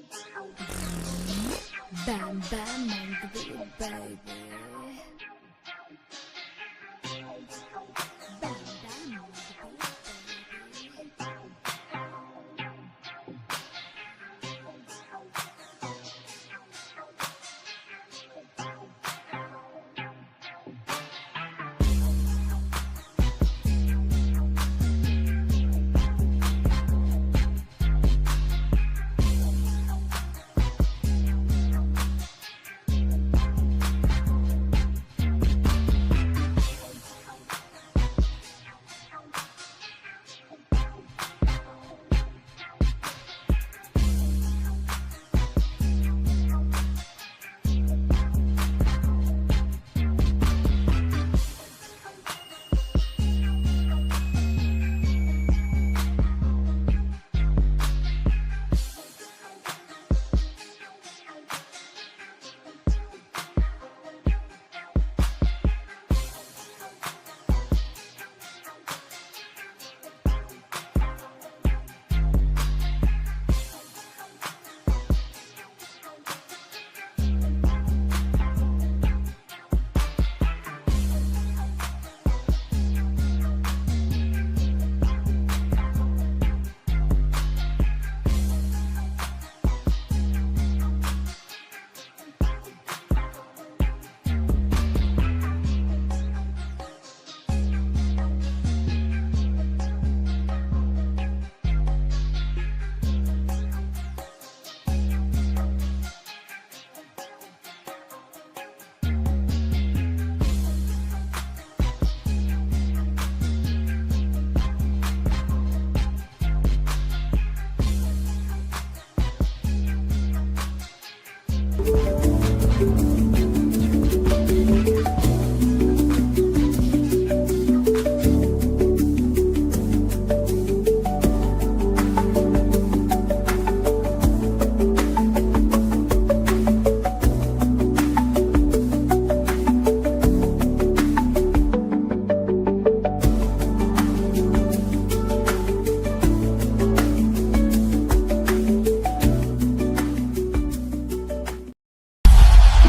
Bam bam on the beat, baby. Bam bam on the beat, baby.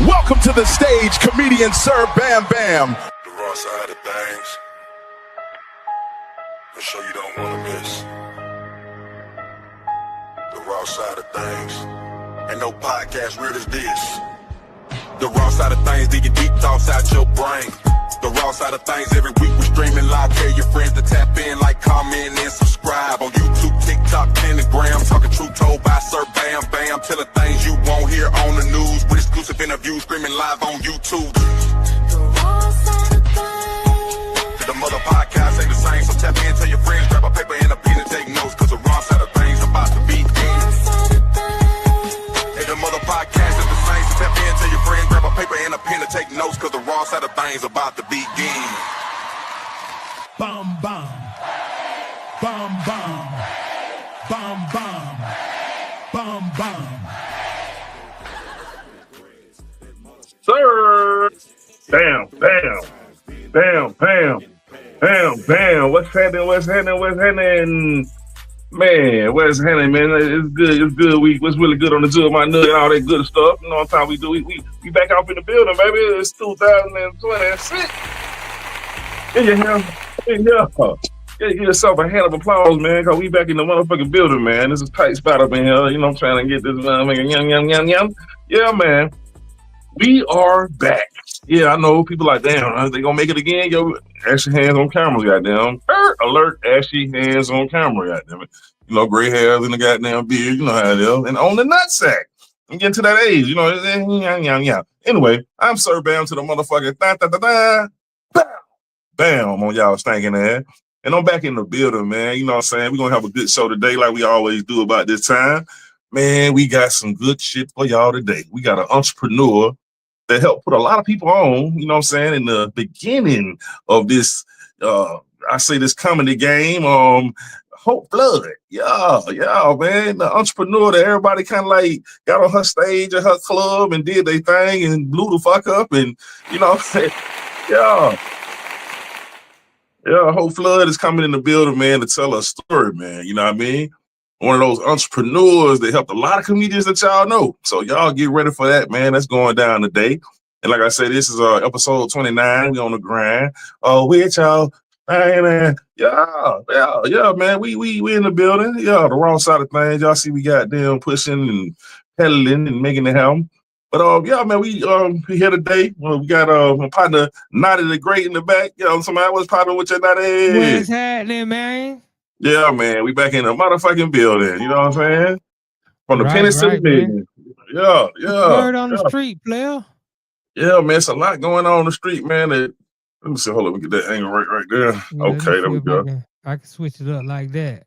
Welcome to the stage, comedian Sir Bam Bam. The raw side of things. The show you don't want to miss. The raw side of things. Ain't no podcast weird as this. The raw side of things, digging deep thoughts out your brain. The raw side of things, every week we're streaming live. Tell your friends to tap in, like, comment, and subscribe on YouTube, TikTok, Telegram. Talking truth told by Sir Bam Bam. Telling things you won't hear on the news with exclusive interviews, streaming live on YouTube. The raw side of things. The mother podcast ain't the same, so tap in, tell your friends, grab a paper and a pen and take notes, cause the raw side of things about to be in. Hey, the mother podcast is the same, so tap in, tell your friends, grab a paper and a pen and take notes, cause the raw side of things about to begin. Bam Bam. Bam Bam. Bam Bam. Bam Bam. Sir, bam, bam, bam, bam, bam, bam. What's happening? What's happening? What's happening? Man, what's happening, man? It's good. It's good. What's really good on the jug, my nut, and all that good stuff. You know what time we do? We back out in the building, baby. It's 2026. Give yourself a hand of applause, man, because we back in the motherfucking building, man. This is a tight spot up in here. You know, I'm trying to get this yum. Yeah, man. We are back. Yeah, I know people like, damn, they gonna make it again? Yo, ashy hands on camera, goddamn. Alert, ashy hands on camera, goddamn it. You know, gray hairs in the goddamn beard, you know how it is. And on the nutsack. I'm getting to that age, you know. Anyway, I'm Sir Bam to the motherfucking bam on y'all stinking ass. And I'm back in the building, man. You know what I'm saying? We're gonna have a good show today, like we always do about this time. Man, we got some good shit for y'all today. We got an entrepreneur that helped put a lot of people on, you know what I'm saying, in the beginning of this, I say this comedy game, Hope Blood. Yeah, man. The entrepreneur that everybody kind of like got on her stage at her club and did their thing and blew the fuck up and, you know, yeah. Yeah, Hope Flood is coming in the building, man, to tell a story, man. You know what I mean? one of those entrepreneurs that helped a lot of comedians that y'all know. So y'all get ready for that, man. That's going down today. And like I said, this is episode 29. We on the grind. Oh, with y'all. Man, yeah, man. We in the building. Yeah, the wrong side of things. Y'all see we got them pushing and pedaling and making it happen. But yeah, man, we here today. We got my partner Notty the Great in the back. Somebody was partner with your Notty. What's happening, man? Yeah, man, we back in the motherfucking building. You know what I'm saying? From the pennies to the man. millions. Yeah. Word on the street, player. Yeah, man, it's a lot going on the street, man. Let me see. Hold on, we get that angle right there. Yeah, okay, there we go. I can switch it up like that.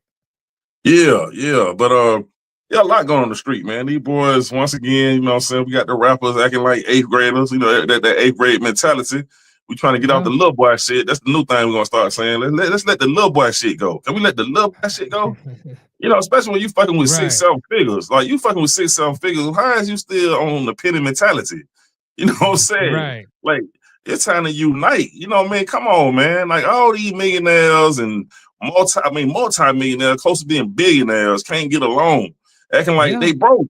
Yeah. But yeah, a lot going on the street, man. These boys, once again, you know what I'm saying, we got the rappers acting like 8th graders, you know, that 8th grade mentality. We trying to get off the little boy shit. That's the new thing we're gonna start saying. Let's let the little boy shit go. Can we let the little boy shit go? You know, especially when you fucking with 6-7 figures. Like you fucking with 6-7 figures. How is you still on the penny mentality? You know what I'm saying? Right. Like it's time to unite. You know what I mean? Come on, man. Like all these millionaires and multi-millionaires, close to being billionaires, can't get along, acting like they broke.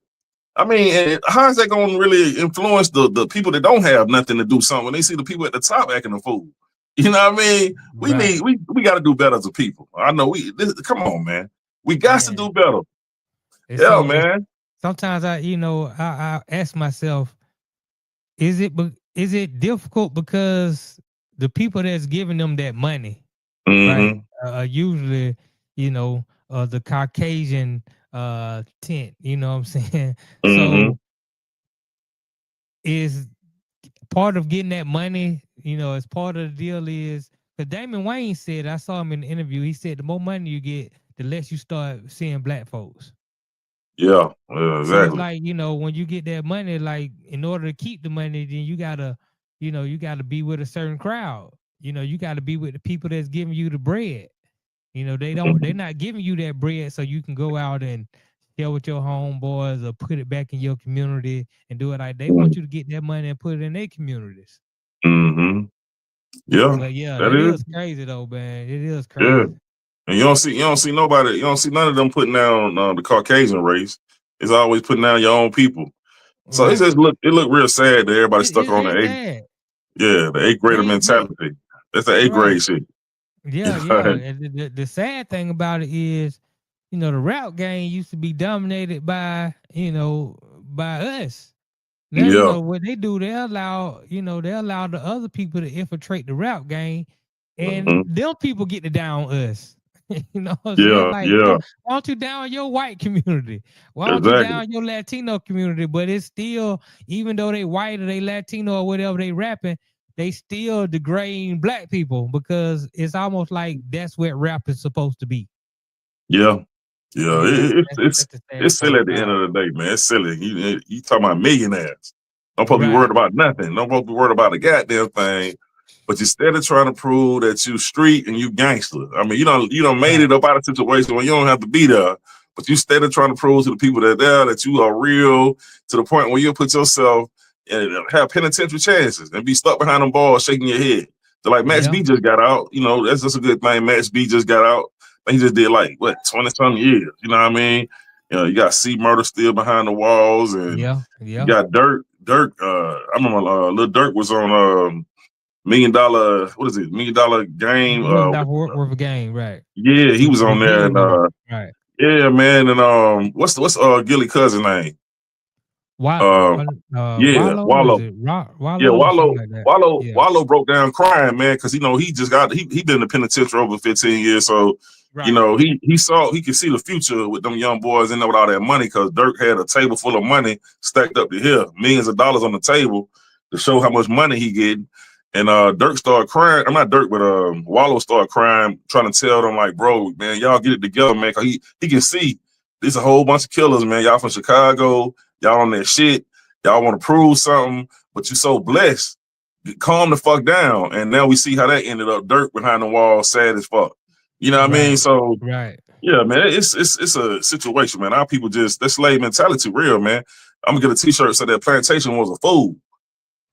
I mean, and how is that going to really influence the people that don't have nothing to do something when they see the people at the top acting a fool? You know what I mean? We got to do better as a people. I know come on, man. We got to do better. Man. Sometimes I ask myself, is it difficult because the people that's giving them that money, right? Usually, the Caucasian tent, you know what I'm saying? So is part of getting that money, as part of the deal is, because Damon Wayne said, I saw him in the interview, he said the more money you get, the less you start seeing black folks. Yeah, exactly. So it's like, when you get that money, like in order to keep the money, then you gotta be with a certain crowd. You gotta be with the people that's giving you the bread. They're not giving you that bread so you can go out and share with your homeboys or put it back in your community and do it like they want you to get that money and put it in their communities. Yeah. But yeah, that is crazy though, man. It is crazy. Yeah. And you don't see nobody, you don't see none of them putting down the Caucasian race. It's always putting down your own people. So it just look real sad that everybody's stuck on the 8th. Yeah, the 8th grader mentality. That's the 8th grade shit. Yeah. And the sad thing about it is, the rap game used to be dominated by us. Now, what they do, they allow the other people to infiltrate the rap game, and them people get to down us. Why don't you down your white community? Why don't you down your Latino community? But it's still, even though they white or they Latino or whatever they rapping, they still degrading black people because it's almost like that's what rap is supposed to be. Yeah. It's silly at the end of the day, man. It's silly. You talking about millionaires. Don't supposed to be worried about nothing. Don't supposed to be worried about the goddamn thing. But instead of trying to prove that you street and you gangster, I mean, you don't made it up out of a situation where you don't have to be there. But you instead of trying to prove to the people that are there that you are real to the point where you'll put yourself and have penitentiary chances and be stuck behind them balls shaking your head. So like Max B just got out. That's just a good thing. Max B just got out. He just did 20-something years. You know what I mean? You got C Murder still behind the walls, and you got Dirk. I remember Lil Durk was on $1 million. What is it? $1 Million Game. Worth of game, right? Yeah, he was on there, and right. Yeah, man, and what's Gilly cousin name? Wallow. Wallow. Wallow broke down crying, man, because he been in the penitentiary over 15 years, so. Right. He could see the future with them young boys in there with all that money because Dirk had a table full of money stacked up to here, millions of dollars on the table to show how much money he getting. And Dirk started crying. I'm not Dirk, but Wallow started crying, trying to tell them like, bro, man, y'all get it together, man. Cause he can see there's a whole bunch of killers, man. Y'all from Chicago, y'all on that shit. Y'all want to prove something, but you're so blessed. Calm the fuck down. And now we see how that ended up. Dirk behind the wall, sad as fuck. You know what I mean? So yeah, man, it's a situation, man. Our people that slave mentality real, man. I'm gonna get a t-shirt that said that plantation was a fool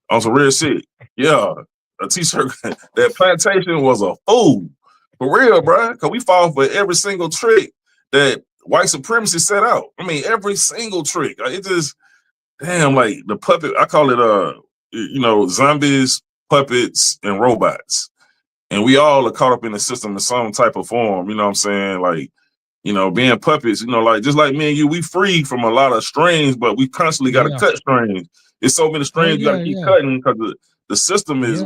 on some real shit. Yeah, a t-shirt that plantation was a fool for real, bro. Cause we fall for every single trick that white supremacy set out. I mean, every single trick. It just damn like the puppet. I call it zombies, puppets, and robots. And we all are caught up in the system in some type of form. You know what I'm saying? Like, being puppets, like just like me and you, we free from a lot of strings, but we constantly got to cut strings. There's so many strings you got to keep cutting because the system is,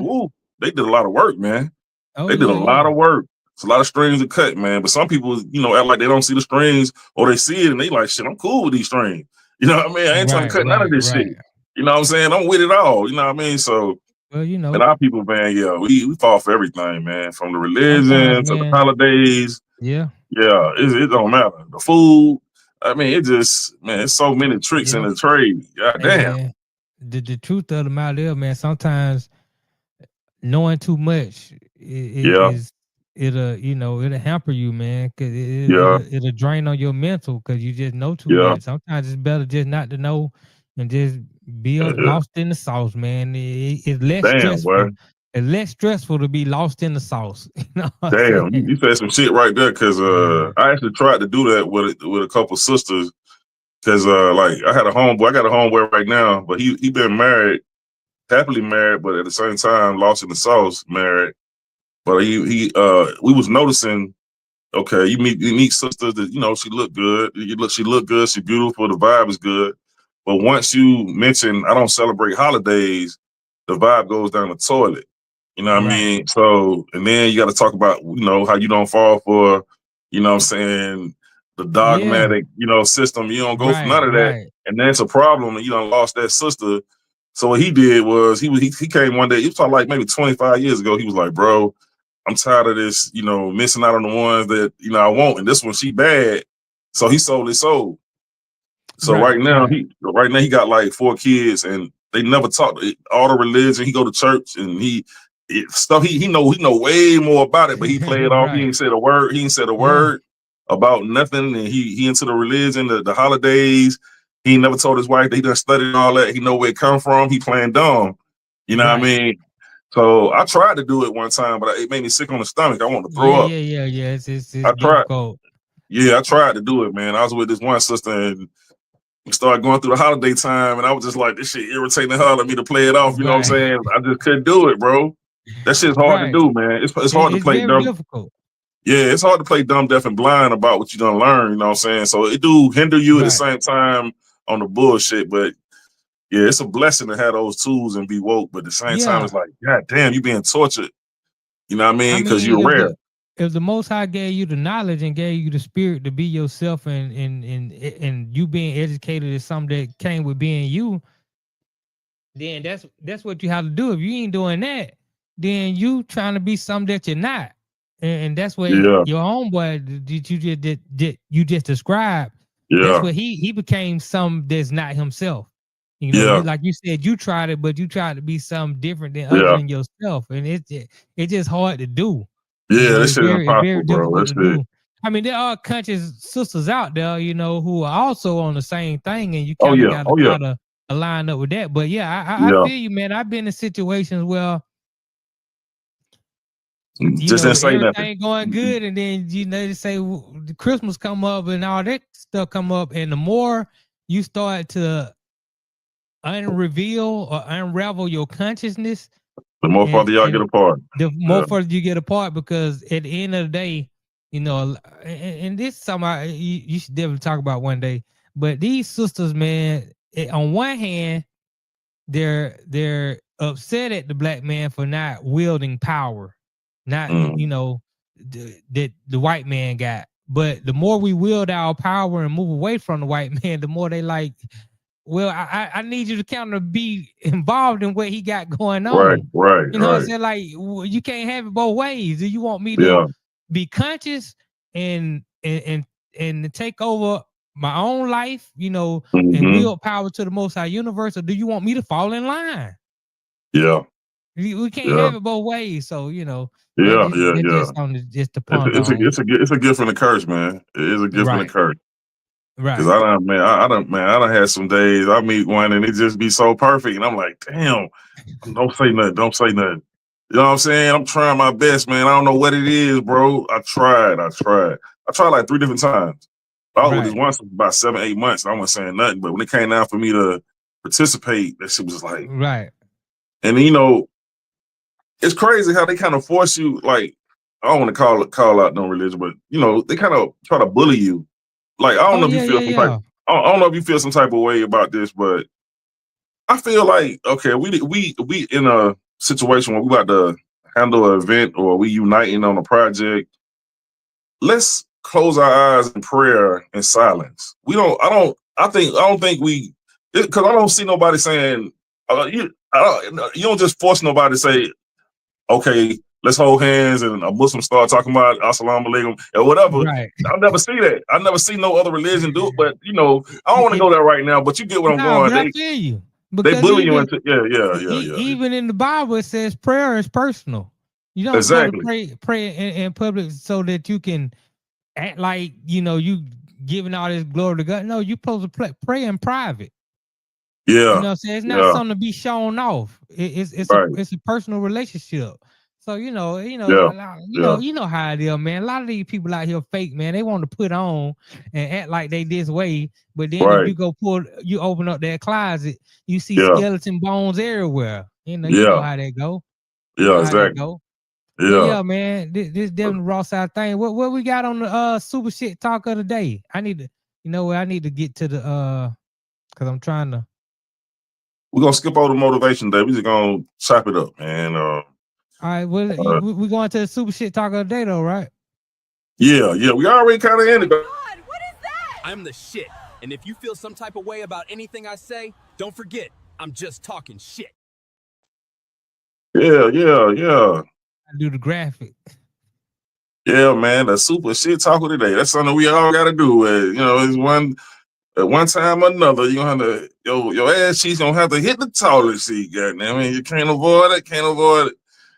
they did a lot of work, man. They did a lot of work. It's a lot of strings to cut, man. But some people, act like they don't see the strings or they see it and they like, shit, I'm cool with these strings. You know what I mean? I ain't trying to cut none of this shit. You know what I'm saying? I'm with it all. You know what I mean? So, and our people, man, we fall for everything, man. From the religion to the holidays. Yeah, it don't matter. The food. I mean, it just, man, it's so many tricks in the trade. God damn. Man, the truth of the matter, man, sometimes knowing too much it'll hamper you, man, because it'll drain on your mental because you just know too much. Sometimes it's better just not to know and just be lost in the sauce, man. It's less stressful. Boy. It's less stressful to be lost in the sauce. Damn, you said some shit right there because I actually tried to do that with a couple sisters because like I got a homeboy right now, but he been married, happily married, but at the same time lost in the sauce, married. But we was noticing, okay, you meet sisters that she look good, she look good, she beautiful, the vibe is good. But once you mention I don't celebrate holidays, the vibe goes down the toilet. You know what I mean? So, and then you got to talk about, how you don't fall for, what I'm saying, the dogmatic, system. You don't go for none of that. And that's a problem. And you done lost that sister. So what he did was he came one day, he was talking like maybe 25 years ago. He was like, bro, I'm tired of this, missing out on the ones that, I want. And this one, she bad. So he sold his soul. So right now he got like 4 kids and they never talk all the religion. He go to church and he know way more about it, but he played off. He ain't said a word. He ain't said a word about nothing. And he into the religion, the holidays. He never told his wife that he done studied all that. He know where it come from. He playing dumb. You know what I mean? So I tried to do it one time, but it made me sick on the stomach. I wanted to throw up. Yeah. It's I tried. difficult. Yeah, I tried to do it, man. I was with this one sister and we started going through the holiday time, and I was just like, this shit irritating the hell out of me to play it off. You know what I'm saying? I just couldn't do it, bro. That shit's hard to do, man. It's hard to play dumb. Difficult. Yeah, it's hard to play dumb, deaf, and blind about what you done learn. You know what I'm saying? So it do hinder you at the same time on the bullshit. But yeah, it's a blessing to have those tools and be woke. But at the same time, it's like, God damn, you being tortured. You know what I mean? Because you're rare. If the Most High gave you the knowledge and gave you the spirit to be yourself, and you being educated is something that came with being you, then that's what you have to do. If you ain't doing that, then you trying to be something that you're not, and that's what your homeboy that you just described. That's what he became something that's not himself. Like you said, you tried it, but you tried to be something different than other than yourself, and it's just hard to do. Yeah, this shit is impossible, bro. That's it. I mean, there are conscious sisters out there, who are also on the same thing, and you kind of got to try to align up with that. But I feel you, man. I've been in situations where just didn't say everything nothing. going good, and then they say the Christmas come up and all that stuff come up, and the more you start to unreveal or unravel your consciousness, the more further y'all get apart. The more further you get apart, because at the end of the day, and this is something you should definitely talk about one day. But these sisters, man, on one hand, they're upset at the black man for not wielding power, not that the white man got. But the more we wield our power and move away from the white man, the more they like, well, I need you to kind of be involved in what he got going on. Right. You know what I'm saying? Like, you can't have it both ways. Do you want me to be conscious and to take over my own life, and wield power to the Most High universe, or do you want me to fall in line? Yeah. We can't have it both ways. So, Just to ponder it's a gift and a curse, man. It is a gift and a curse. Right. Because I done had some days I meet one and it just be so perfect. And I'm like, damn, don't say nothing. You know what I'm saying? I'm trying my best, man. I don't know what it is, bro. I tried like 3 different times. I was with this once about 7, 8 months. And I wasn't saying nothing, but when it came down for me to participate, that shit was like, right. And it's crazy how they kind of force you. Like, I don't want to call out no religion, but they kind of try to bully you. Like, I don't know if you feel some type. I don't know if you feel some type of way about this, but I feel like, okay, we in a situation where we about to handle an event or we uniting on a project. Let's close our eyes in prayer and silence. I don't think we, because I don't see nobody saying you don't just force nobody to say, okay, let's hold hands, and a Muslim start talking about assalamu alaikum or whatever. Right. I'll never see that. I never see no other religion do it. But I don't want to go there right now. But you get what I'm going. But I feel you. They bully you into yeah. Even in the Bible, it says prayer is personal. You don't exactly pray in public so that you can act like you giving all this glory to God. No, you supposed to pray in private. Yeah, you know what I'm saying? It's not something to be shown off. It's a personal relationship. So you know how it is, man. A lot of these people out here fake, man. They want to put on and act like they this way, but then if you open up that closet, you see skeleton bones everywhere. You know how that go. Yeah, exactly. Yeah, man. This Devin Ross out thing. What we got on the super shit talk of the day? I need to get to the because I'm trying to. We're gonna skip over the motivation day. We're just gonna chop it up, man. All right, well, we going to the super shit talk of the day, though, right? Yeah, we already kind of ended. God, what is that? I'm the shit, and if you feel some type of way about anything I say, don't forget, I'm just talking shit. Yeah. I do the graphic. Yeah, man, the super shit talk of the day. That's something we all got to do. It's one. At one time or another, you're gonna have to your ass cheeks gonna have to hit the toilet seat, goddamn. I mean, you can't avoid it.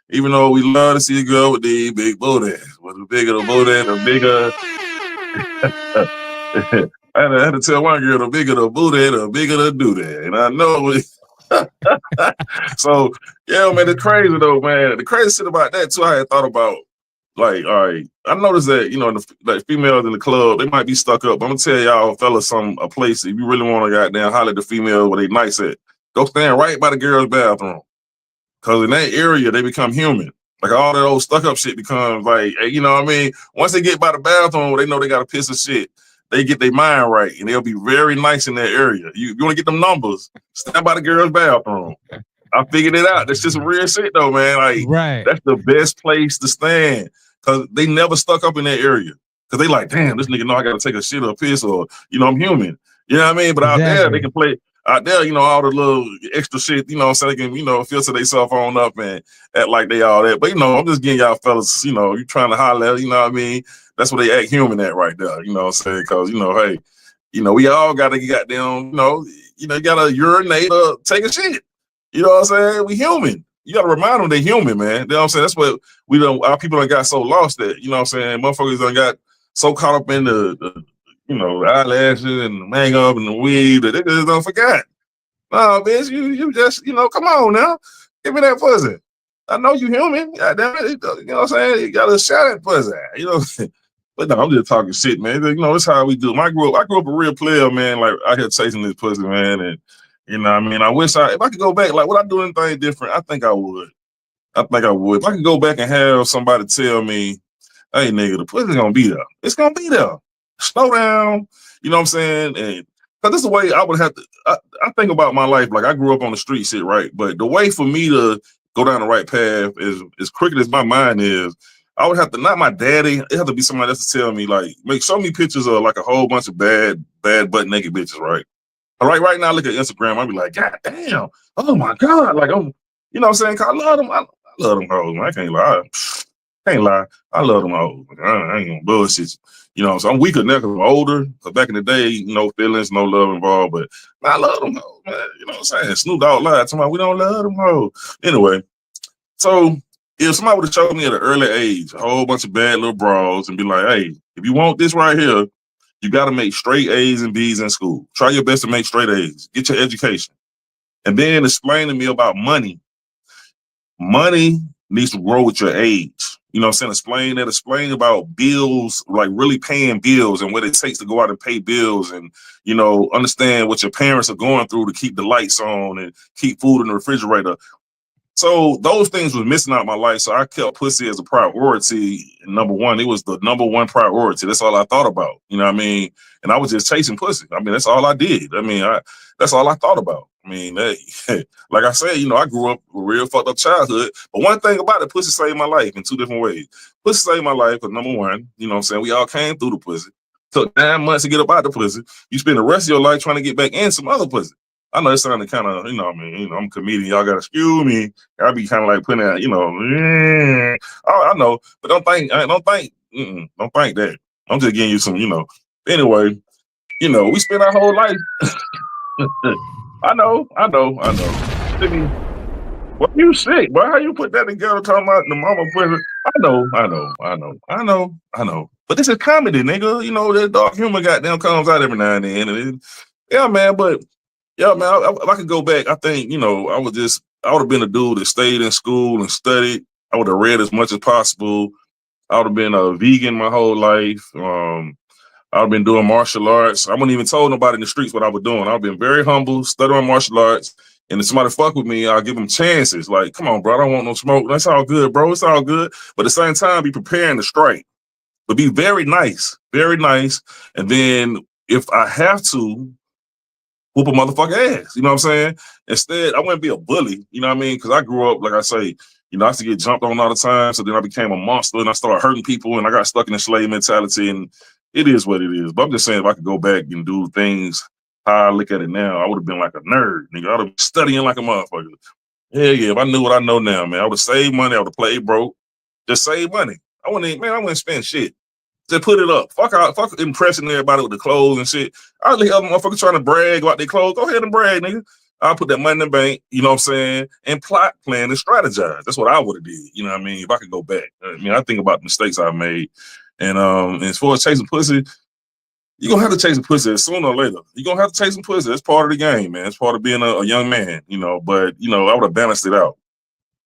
Even though we love to see a girl with the big booty. But the bigger the booty, the bigger. I had to tell one girl, the bigger the booty, the bigger the dooty. And I know it. So yeah, man, it's crazy though, man. The crazy shit about that too, I had thought about. Like, all right, I noticed that, the females in the club, they might be stuck up. I'm going to tell y'all fellas a place, if you really want to goddamn holler at the females where they nice at, go stand right by the girl's bathroom. Because in that area, they become human. Like, all that old stuck up shit becomes like, you know what I mean? Once they get by the bathroom, they know they got a piss of shit. They get their mind right, and they'll be very nice in that area. You want to get them numbers, stand by the girl's bathroom. I figured it out. That's just some real shit, though, man. Like, That's the best place to stand. Because they never stuck up in that area. Because they like, damn, this nigga know I got to take a shit or a piss or, I'm human. You know what I mean? But out there, they can play, all the little extra shit, so they can, filter their cell phone up and act like they all that. But, I'm just getting y'all fellas, you trying to holler, you know what I mean? That's what they act human at right there, you know what I'm saying? Because, hey, we all got to get down, you got to urinate or take a shit. You know what I'm saying? We human. You got to remind them they're human, man. You know what I'm saying? That's what our people done got so lost that, you know what I'm saying? Motherfuckers done got so caught up in the eyelashes and the makeup and the weed that they just don't forget. No, bitch, you just, come on now. Give me that pussy. I know you human. Goddamn it. You know what I'm saying? You got to shout at pussy. But no, I'm just talking shit, man. It's how we do. I grew up a real player, man, like out here chasing this pussy, man. And, I mean, I wish if I could go back, like, would I do anything different? I think I would. If I could go back and have somebody tell me, hey, nigga, the pussy's going to be there. It's going to be there. Slow down. You know what I'm saying? And because this is the way I would have to, I think about my life. Like, I grew up on the street shit, right? But the way for me to go down the right path is, as crooked as my mind is, I would have to, not my daddy, it have to be somebody else to tell me, like, show me pictures of, like, a whole bunch of bad butt naked bitches, right? Right now, I look at Instagram, I'll be like, God damn, oh my God. Like, you know what I'm saying? Cause I love them. I love them hoes, man. I can't lie. I love them hoes. Like, I ain't gonna bullshit you. So I'm weaker now because I'm older. Because back in the day, no feelings, no love involved. But man, I love them hoes, man. You know what I'm saying? Snoop Dogg lied to me. We don't love them hoes. Anyway, so if somebody would have showed me at an early age a whole bunch of bad little bras and be like, hey, if you want this right here, you got to make straight A's and B's in school. Try your best to make straight A's. Get your education. And then explain to me about money. Money needs to grow with your age. You know what I'm saying? Explain about bills, like really paying bills and what it takes to go out and pay bills and, you know, understand what your parents are going through to keep the lights on and keep food in the refrigerator. So those things was missing out of my life. So I kept pussy as a priority. Number one, it was the number one priority. That's all I thought about. You know what I mean? And I was just chasing pussy. I mean, that's all I did. I mean, that's all I thought about. I mean, like I said, you know, I grew up with a real fucked up childhood. But one thing about it, pussy saved my life in two different ways. Pussy saved my life because number one, you know what I'm saying? We all came through the pussy. Took 9 months to get up out the pussy. You spend the rest of your life trying to get back in some other pussy. I know it sounded kind of, you know, I mean, you know, I'm a comedian. Y'all gotta excuse me. I be kind of like putting out, you know, I know, but don't think that. I'm just giving you some, you know. Anyway, you know, we spend our whole life. I know. Sydney, what you sick, boy? How you put that together talking about the mama prison? I know. But this is comedy, nigga. You know, that dark humor goddamn comes out every now and then. Yeah, man, but yeah, man, if I could go back, I think, you know, I would have been a dude that stayed in school and studied. I would have read as much as possible. I would have been a vegan my whole life. I would have been doing martial arts. I wouldn't even told nobody in the streets what I was doing. I've been very humble, studying martial arts. And if somebody fuck with me, I'll give them chances. Like, come on, bro, I don't want no smoke. That's all good, bro. It's all good. But at the same time, be preparing to strike. But be very nice, very nice. And then if I have to, whoop a motherfucker ass. You know what I'm saying? Instead, I wouldn't be a bully. You know what I mean? Because I grew up, like I say, you know, I used to get jumped on all the time. So then I became a monster and I started hurting people and I got stuck in the slave mentality. And it is what it is. But I'm just saying, if I could go back and do things how I look at it now, I would have been like a nerd, nigga. I would have been studying like a motherfucker. Yeah. If I knew what I know now, man, I would have saved money. I would have played broke. Just save money. I wouldn't spend shit. Just put it up. Fuck impressing everybody with the clothes and shit. I really other motherfuckers trying to brag about their clothes. Go ahead and brag, nigga. I'll put that money in the bank, you know what I'm saying, and plot, plan, and strategize. That's what I would have did, you know what I mean, if I could go back. I mean, I think about the mistakes I've made. And as far as chasing pussy, you're going to have to chase some pussy sooner or later. You're going to have to chase some pussy. That's part of the game, man. It's part of being a young man, you know. But, you know, I would have balanced it out.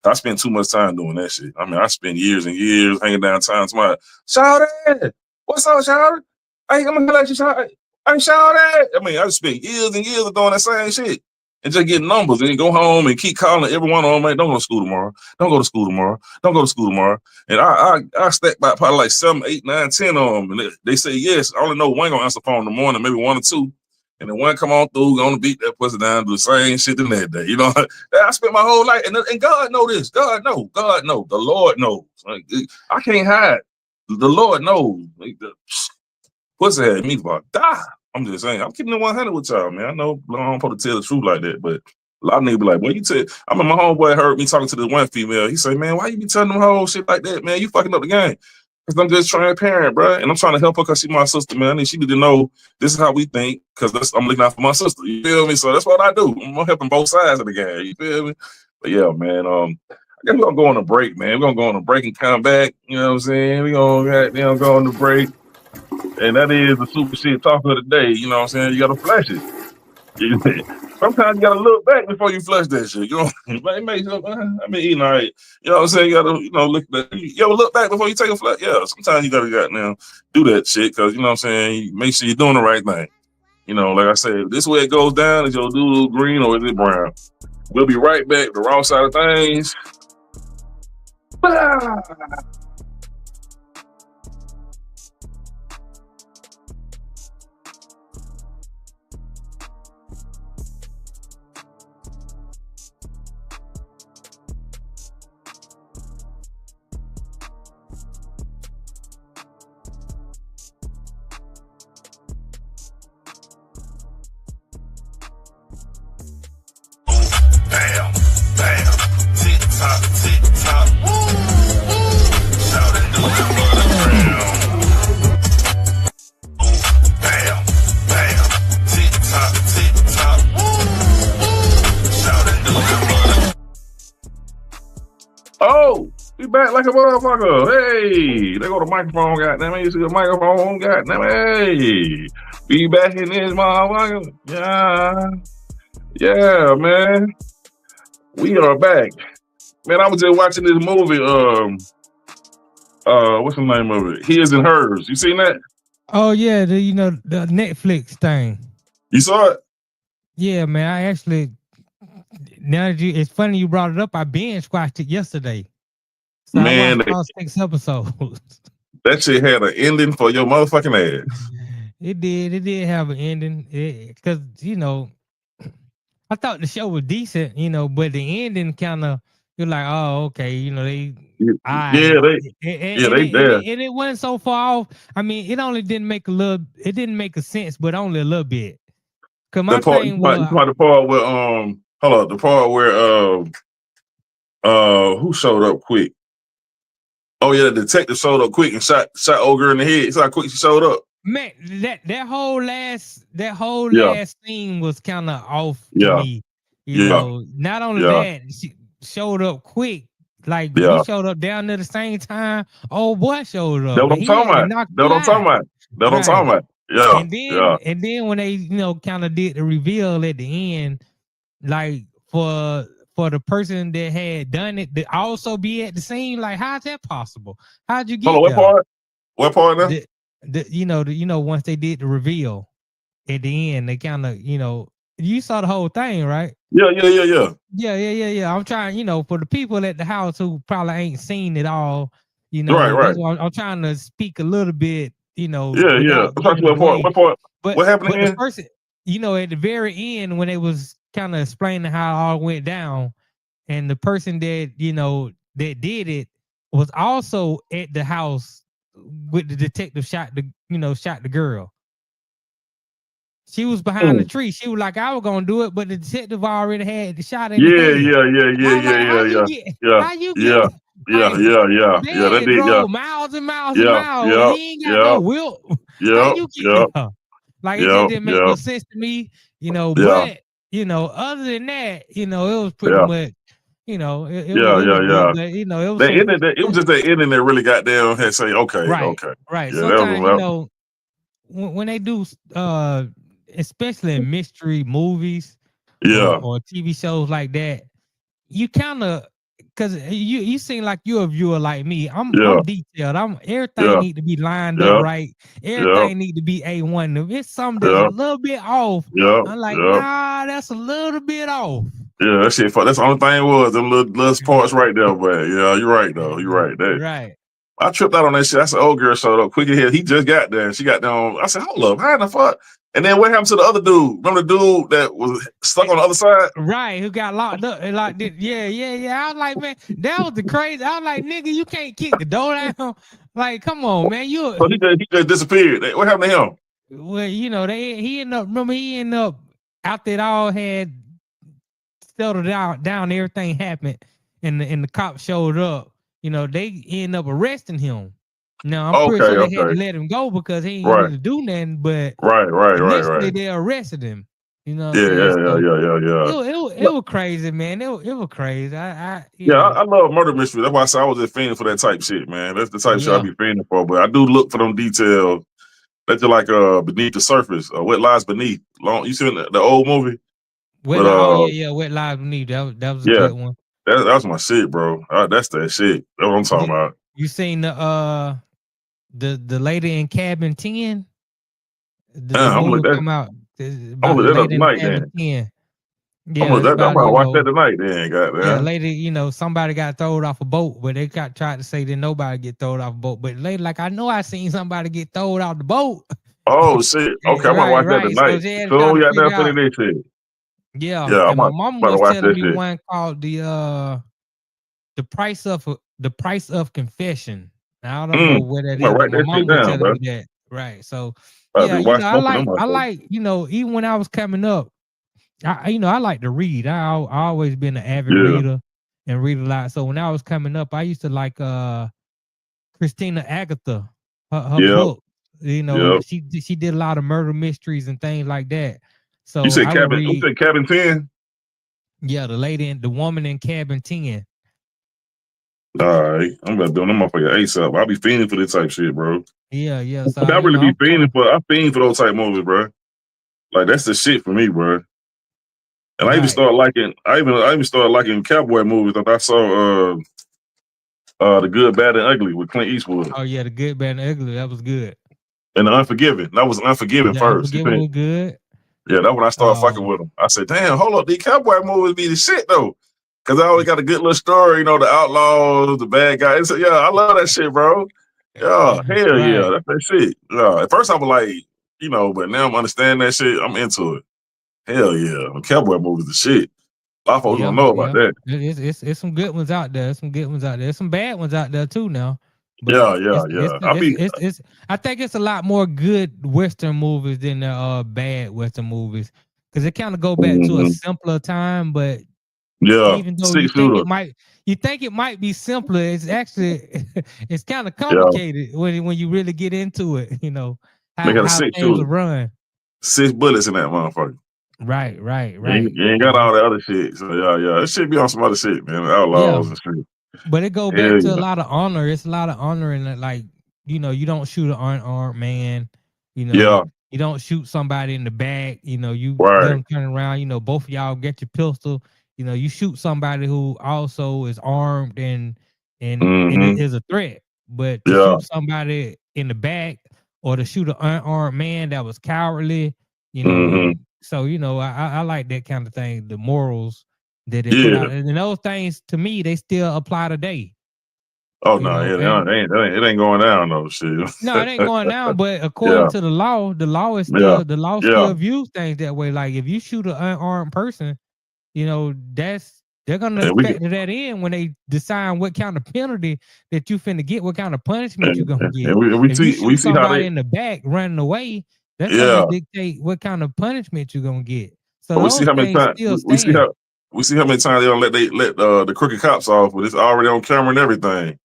I spent too much time doing that shit. I mean, I spent years and years hanging down time to my, Shawty, what's up, Shawty? I'm going to let you, Shawty. Hey, Shawty. I mean, I just spent years and years of doing that same shit. And just getting numbers and then go home and keep calling every one of them, like, don't go to school tomorrow. Don't go to school tomorrow. Don't go to school tomorrow. And I stacked by probably like 7, 8, 9, 10 of them. And they say yes. I only know one gonna answer the phone in the morning, maybe 1 or 2. And then one come on through, gonna beat that pussy down, do the same shit the next day. You know, I spent my whole life, and God know this. God know. The Lord knows. Like, I can't hide. The Lord knows. Like, the pussy had me about die. I'm just saying, I'm keeping it 100 with y'all, man. I know I don't supposed to tell the truth like that, but a lot of niggas be like, well, you tell. I mean, my homeboy heard me talking to this one female. He said, man, why you be telling them whole shit like that, man? You fucking up the game. Because I'm just transparent, bro. And I'm trying to help her because she's my sister, man. And she need to know this is how we think because I'm looking out for my sister. You feel me? So that's what I do. I'm helping both sides of the game. You feel me? But yeah, man, I guess we're going to go on a break, man. We're going to go on a break and come back. You know what I'm saying? We're going to go on the break. And that is the super shit talk of the day. You know what I'm saying? You got to flash it. Sometimes you got to look back before you flush that shit. You know, I've been eating all right. You know what I'm saying? You got to, look back. You ever look back before you take a flush? Yeah, sometimes you got to do that shit because, you know what I'm saying? Make sure you're doing the right thing. You know, like I said, this way it goes down. Is your doodle green or is it brown? We'll be right back. The raw side of things. Bam, bam, tick tock, tick tock. Shout and do it for the ground. Bam, bam, tick tock, tick tock. Shout and do it for the. Oh, we back like a motherfucker. Hey, they go to microphone, goddamn it. You see the microphone, goddamn it. Hey, be back in this motherfucker. Yeah, man. We are back. Man, I was just watching this movie. what's the name of it? His and Hers. You seen that? Oh yeah, the Netflix thing. You saw it? Yeah, man. I actually now that it's funny you brought it up. I binge watched it yesterday, so I Man, watched all 6 episodes. that shit had an ending for your motherfucking ass. It did have an ending because I thought the show was decent, but the ending kind of you're like, oh, okay, they, Yeah, I, they there. and it wasn't so far off. I mean, it didn't make a sense, but only a little bit. Cause The my part thing you was, talking the part where hold on, the part where who showed up quick? Oh yeah, the detective showed up quick and shot old girl in the head. It's how quick she showed up. man, that whole Yeah, last scene was kind of off to yeah, me. yeah, Not only yeah, that, she showed up quick. Like he yeah. showed up down there the same time. Old boy showed That's up, what and I'm he talking had to about. knock That's you what I'm talking out. about. That's what I'm talking Right. about. Yeah, yeah. And then when they, kind of did the reveal at the end, like for the person that had done it to also be at the scene, like how's that possible? How'd you Hold on, get what there? part? What part now? Once they did the reveal at the end, they kind of, you saw the whole thing, right? Yeah, yeah, yeah, yeah. Yeah. I'm trying, for the people at the house who probably ain't seen it all, Right, right. that's why I'm trying to speak a little bit, Yeah, yeah. without I'm talking giving about what part? away. What part? But What happened the again? person, at the very end when it was kind of explaining how it all went down, and the person that that did it was also at the house with the detective shot the girl. She was behind the Mm. tree. She was like, I was gonna do it, but the detective already had the shot in the Yeah, head. yeah, yeah, yeah, I was yeah, like, yeah, yeah, yeah, how you get yeah, yeah, like yeah, yeah, they yeah. That had did, yeah, drove miles and miles and yeah, miles. yeah, He ain't got yeah, no will. How yeah, you yeah, get there? Like it just yeah, didn't make yeah, no sense to me, yeah, but other than that, it was pretty yeah, much, it was yeah, good, yeah. but it was That ending, it was just that ending that really got down and say, okay, right, okay. right. Yeah, that was Sometimes, about, when they do especially in mystery movies or yeah, TV shows like that, you kind of because you seem like you're a viewer like me. yeah, I'm detailed. Everything yeah, need to be lined up yeah, right. yeah, Everything need to be A1. If it's something that's a yeah, little bit off, yeah, I'm like, yeah. nah, that's a little bit off. Yeah, that shit. That's the only thing was them little parts right there. But yeah, you're right though. You're right. That Right. I tripped out on that shit. That's an old girl showed up quick ahead. He just got there. And she got down. I said, hold up, how in the fuck? And then what happened to the other dude? Remember the dude that was stuck on the other side? Right, who got locked up and like yeah. I was like, man, that was the crazy. I was like, nigga, you can't kick the door down. Like, come on, man. So he just disappeared. What happened to him? Well, he ended up after it all had settled down, everything happened, and the cop showed up. They end up arresting him. Now I'm pretty Okay, sure they had to okay. let him go because he ain't Right, really do nothing. But right. initially they arrested him. You know what I'm Yeah, saying? yeah, yeah, So yeah, yeah, yeah. it was crazy, man. It was crazy. Yeah, I love murder mystery. That's why I said I was just fiending for that type shit, man. That's the type of shit I yeah. be fiending for. But I do look for them details that's like beneath the surface, what lies beneath. You seen the old movie? But Wet Lies Beneath. That was a yeah, good one. that was my shit, bro. That's that shit. That's what I'm talking about. You seen the lady in cabin 10? The I'm gonna movie look that. come out I'm about gonna the look that up lady in tonight, cabin then. 10. I'm Yeah, gonna it's look that. I'm about, gonna watch that tonight, then. yeah, Goddamn. lady, somebody got thrown off a boat, but they tried to say that nobody get thrown off a boat. But lady, like, I know I seen somebody get thrown off the boat. Oh shit. Okay, I'm gonna watch that Right. So tonight. they had to try So to we got figure that funny out. this shit. Yeah, Yeah, and my mom about to was watch telling that me shit. one called the price of confession. Now I don't know what that I'm is, gonna but write my that shit mom was down, telling bro. me that. Right. So I yeah, be watching I both of them. like, even when I was coming up, I like to read. I always been an avid Yeah, reader and read a lot. So when I was coming up, I used to like Christina Agatha, her yeah, book. yeah. She did a lot of murder mysteries and things like that. You So said I would cabin. You read, said cabin 10. yeah, the woman in cabin 10. All right, I'm about to do them motherfucker ASAP. I be fiending for this type shit, bro. Yeah. So I really be I'm trying. I fiend for those type movies, bro. Like that's the shit for me, bro. And I even Right. started liking. I even started liking cowboy movies. Like I saw The Good, Bad, and Ugly with Clint Eastwood. Oh yeah, The Good, Bad, and Ugly. That was good. And The Unforgiven. That was Unforgiven The first. Unforgiven was good. Yeah, that's when I started fucking with him. I said, damn, hold up, these cowboy movies be the shit though. Cause I always got a good little story, you know, the outlaws, the bad guys. So, yeah, I love that shit, bro. Yeah, hell yeah, Right. that's that shit. Yeah, at first I was like, you know, but now I'm understanding that shit. I'm into it. Hell yeah, the cowboy movies the shit. A lot of folks don't know about that. It's some good ones out there. Some good ones out there. Some bad ones out there too now. But Yeah. I think it's a lot more good Western movies than there are bad Western movies. Because it kind of go back to a simpler time, but Yeah, even though six shooter. you think it might be simpler, it's actually it's kind of Yeah, complicated when you really get into it, you know, they got a how six things are shooter. run. 6 bullets in that motherfucker. Right. You ain't got all that other shit. So yeah. It should be on some other shit, man. Yeah. Outlaws and shit. But it go back Hell to a yeah. lot of honor. It's a lot of honor in it. Like, you know, you don't shoot an unarmed man. You know, Yeah, you don't shoot somebody in the back. You know, you let right. them turn around. You know, both of y'all get your pistol. You know, you shoot somebody who also is armed and it Mm-hmm. is a threat. But to Yeah. shoot somebody in the back or to shoot an unarmed man that was cowardly, you know. Mm-hmm. So you know, I like that kind of thing. The morals that they put Yeah. out. And those things to me, they still apply today. Oh You no, know, it and ain't going down though. Shit. no, it ain't going down. But according Yeah. to the law is Yeah. still the law Yeah. still views things that way. Like if you shoot an unarmed person, you know, they're gonna And we factor that in when they decide what kind of penalty that you finna get, what kind of punishment you gonna get. and If you we shoot see how somebody they in the back running away, that's gonna yeah. dictate what kind of punishment you're gonna get. So We see those how many things times still stand. we see how many times they don't let the crooked cops off, but it's already on camera and everything.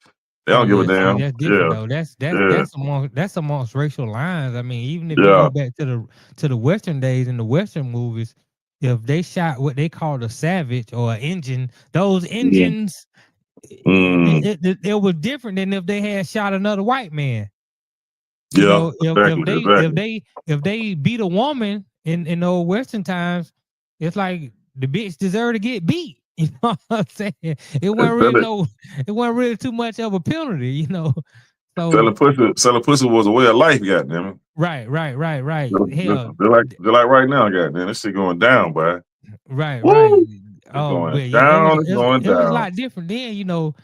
They Oh don't give a yeah, see damn. that's different Yeah. though. Yeah. That's amongst racial lines. I mean, even if you Yeah. go back to the Western days in the Western movies, if they shot what they called a savage or an engine, those Mm. engines, Mm. it was different than if they had shot another white man. You Yeah. know, Exactly. if they beat a woman in the old Western times, it's like the bitch deserved to get beat. You know what I'm saying? It wasn't really too much of a penalty, you know. So Selling pussy was a way of life, goddamn it. right. Hell, They're like right now, goddamn. This shit going down, boy. right. Woo! It's Oh, going but yeah, down, it's going it was a down. lot different then, you know.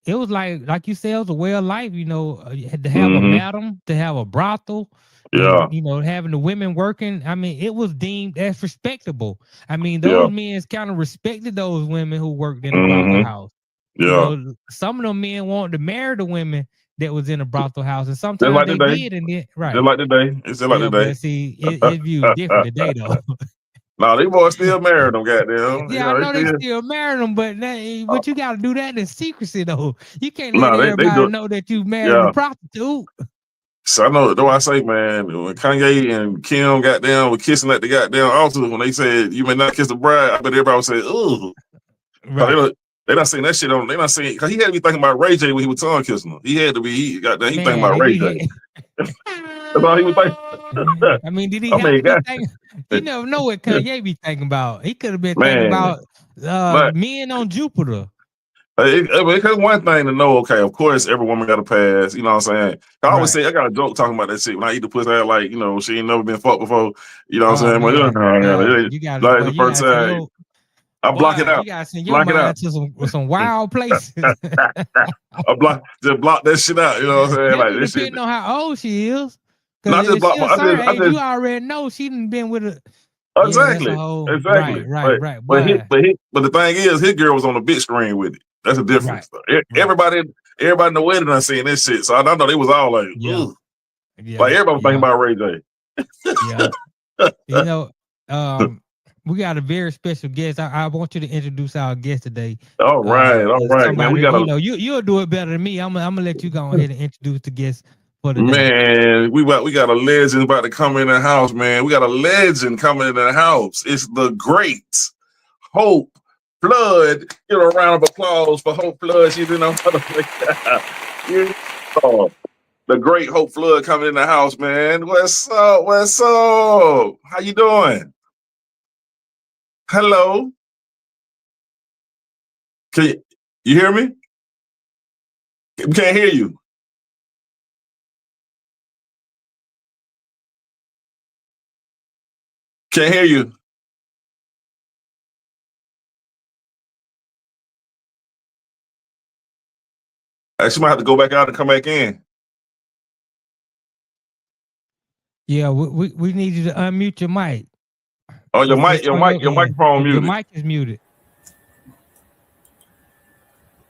It was like you said, it was a way of life, you know. You had to have a Mm-hmm. madam, to have a brothel, Yeah, and you know, having the women working. I mean, it was deemed as respectable. I mean, yeah. those men kind of respected those women who worked in the brothel Mm-hmm. house. You Yeah. know, some of them men wanted to marry the women that was in the brothel house, and Just sometimes like they today. did, and then Just right, like today. It's just like yeah. today. But see, it views different today, though. Nah, these boys still married them, goddamn. You Yeah, I know, know they they still still marrying them, but you got to do that in secrecy, though. You can't let nah, they everybody do know that you married a yeah. prostitute. So I know though I say, man, when Kanye and Kim goddamn were kissing at the goddamn altar, when they said you may not kiss the bride, I bet everybody would say, ooh. Cause Right. they not saying that shit on. They not saying because he had to be thinking about Ray J when he was tongue kissing her. He had to be. He thinking Man, about they Ray be. J. That's all he was thinking. I mean, did he I have mean, to be God, thinking? You never know what Kanye be thinking about. He could have been thinking man, about but men on Jupiter. it's one thing to know. Okay, of course, every woman got a pass. You know what I'm saying? I always Right. say I got a joke talking about that shit. When I eat the pussy, I like she ain't never been fucked before. You know what Oh I'm saying? But man, it ain't like the you first gotta send time. your I block it out. Block it out. mind to some wild places. Just block that shit out. You know what I'm saying? That Like be this shit. depending on how old she is. Cause No, I just if block she my. a certain I age, just you already know she done been with a. Yeah, that's a exactly, whole exactly. boy. But the thing is, his girl was on the big screen with it. That's the Right, difference. right. Everybody in the wedding done seen this shit. So I know they was all like, Yeah, ooh. Like yeah, everybody was thinking yeah, about Ray J. yeah. You know, we got a very special guest. I want you to introduce our guest today. All right, man. We Somebody, got you a know, you'll do it better than me. I'm gonna let you go ahead and introduce the guest for today. man. We got a legend about to come in the house, man. We got a legend coming in the house. It's the great Hope Flood. Give a round of applause for Hope Flood. She's in on yeah. The great Hope Flood coming in the house, man. What's up? What's up? How you doing? Hello. Can you hear me? We can't hear you. Can't hear you. She might have to go back out and come back in. Yeah, we need you to unmute your mic. Oh, your microphone muted. Your mic is muted.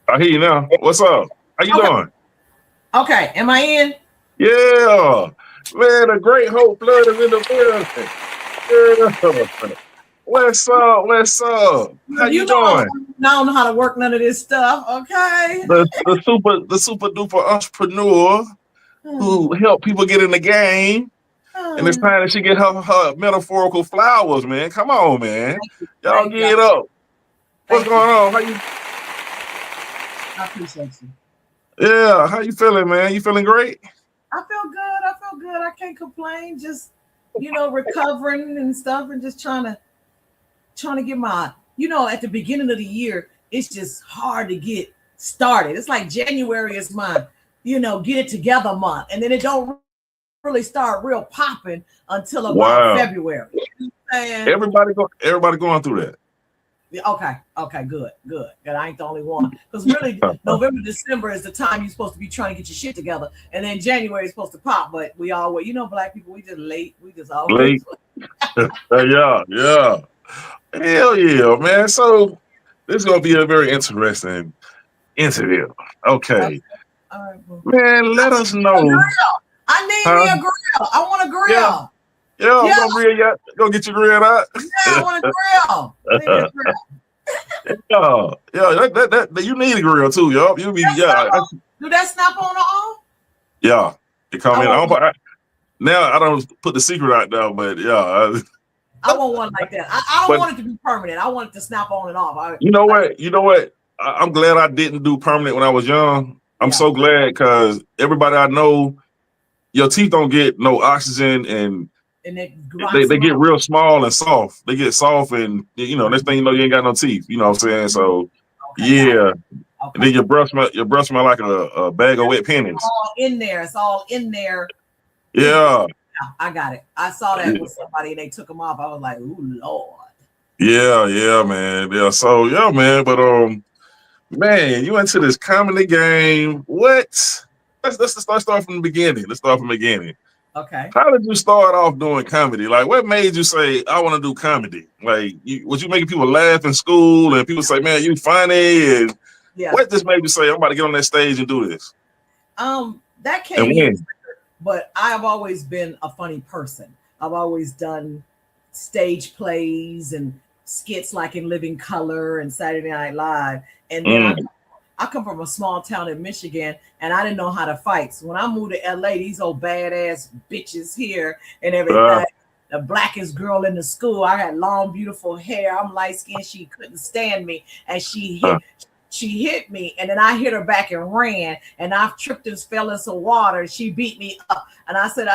I hear you now. What's up? How you doing? Okay, am I in? Yeah, man, a great hope blood is in the building. Yeah. What's up? What's up? How you doing? I don't know how to work none of this stuff. Okay. The super duper entrepreneur who help people get in the game. And it's time that she get her metaphorical flowers, man. Come on, man. Y'all get it up. What's going on? How you? I appreciate you. Yeah, how you feeling, man? You feeling great? I feel good. I can't complain. Just, recovering and stuff, and just trying to get my, at the beginning of the year, it's just hard to get started. It's like January is my, get it together month, and then it don't really start real popping until about February. You know what I'm saying? Everybody going through that. Okay, good. I ain't the only one. Because really, November, December is the time you're supposed to be trying to get your shit together, and then January is supposed to pop. But we always, Black people, we just late. We just always late. Yeah. Hell yeah, man. So this is gonna be a very interesting interview. Okay. All right, man, let us know. I need me a grill. I want a grill. Yeah, I'm gonna grill you. Go get your grill out. Yeah, I want a grill. I need a grill. Yeah, you need a grill too, y'all. You be Do that snap on or off? Yeah, it come in. I don't put the secret out there, but yeah. I want one like that. I don't want it to be permanent. I want it to snap on and off. You know what? I'm glad I didn't do permanent when I was young. I'm so glad because everybody I know, your teeth don't get no oxygen and they get real small and soft. They get soft and next thing you know, you ain't got no teeth. You know what I'm saying? So yeah. And then your breath smell like a bag of wet pennies. It's all in there. Yeah. I got it. I saw that with somebody and they took them off. I was like, ooh, Lord. Yeah, man. Yeah. So yeah, man. But man, you into this comedy game. What? Let's start from the beginning. Okay. How did you start off doing comedy? Like, what made you say, I want to do comedy? Like, was you making people laugh in school and people say, man, you funny? And what just made you say, I'm about to get on that stage and do this? That came in, but I've always been a funny person. I've always done stage plays and skits like in Living Color and Saturday Night Live. And then I come from a small town in Michigan, and I didn't know how to fight. So when I moved to LA, these old badass bitches here and everything, the blackest girl in the school, I had long, beautiful hair. I'm light skinned. She couldn't stand me, and she hit me, and then I hit her back and ran, and I tripped and fell in some water, and she beat me up. And I said,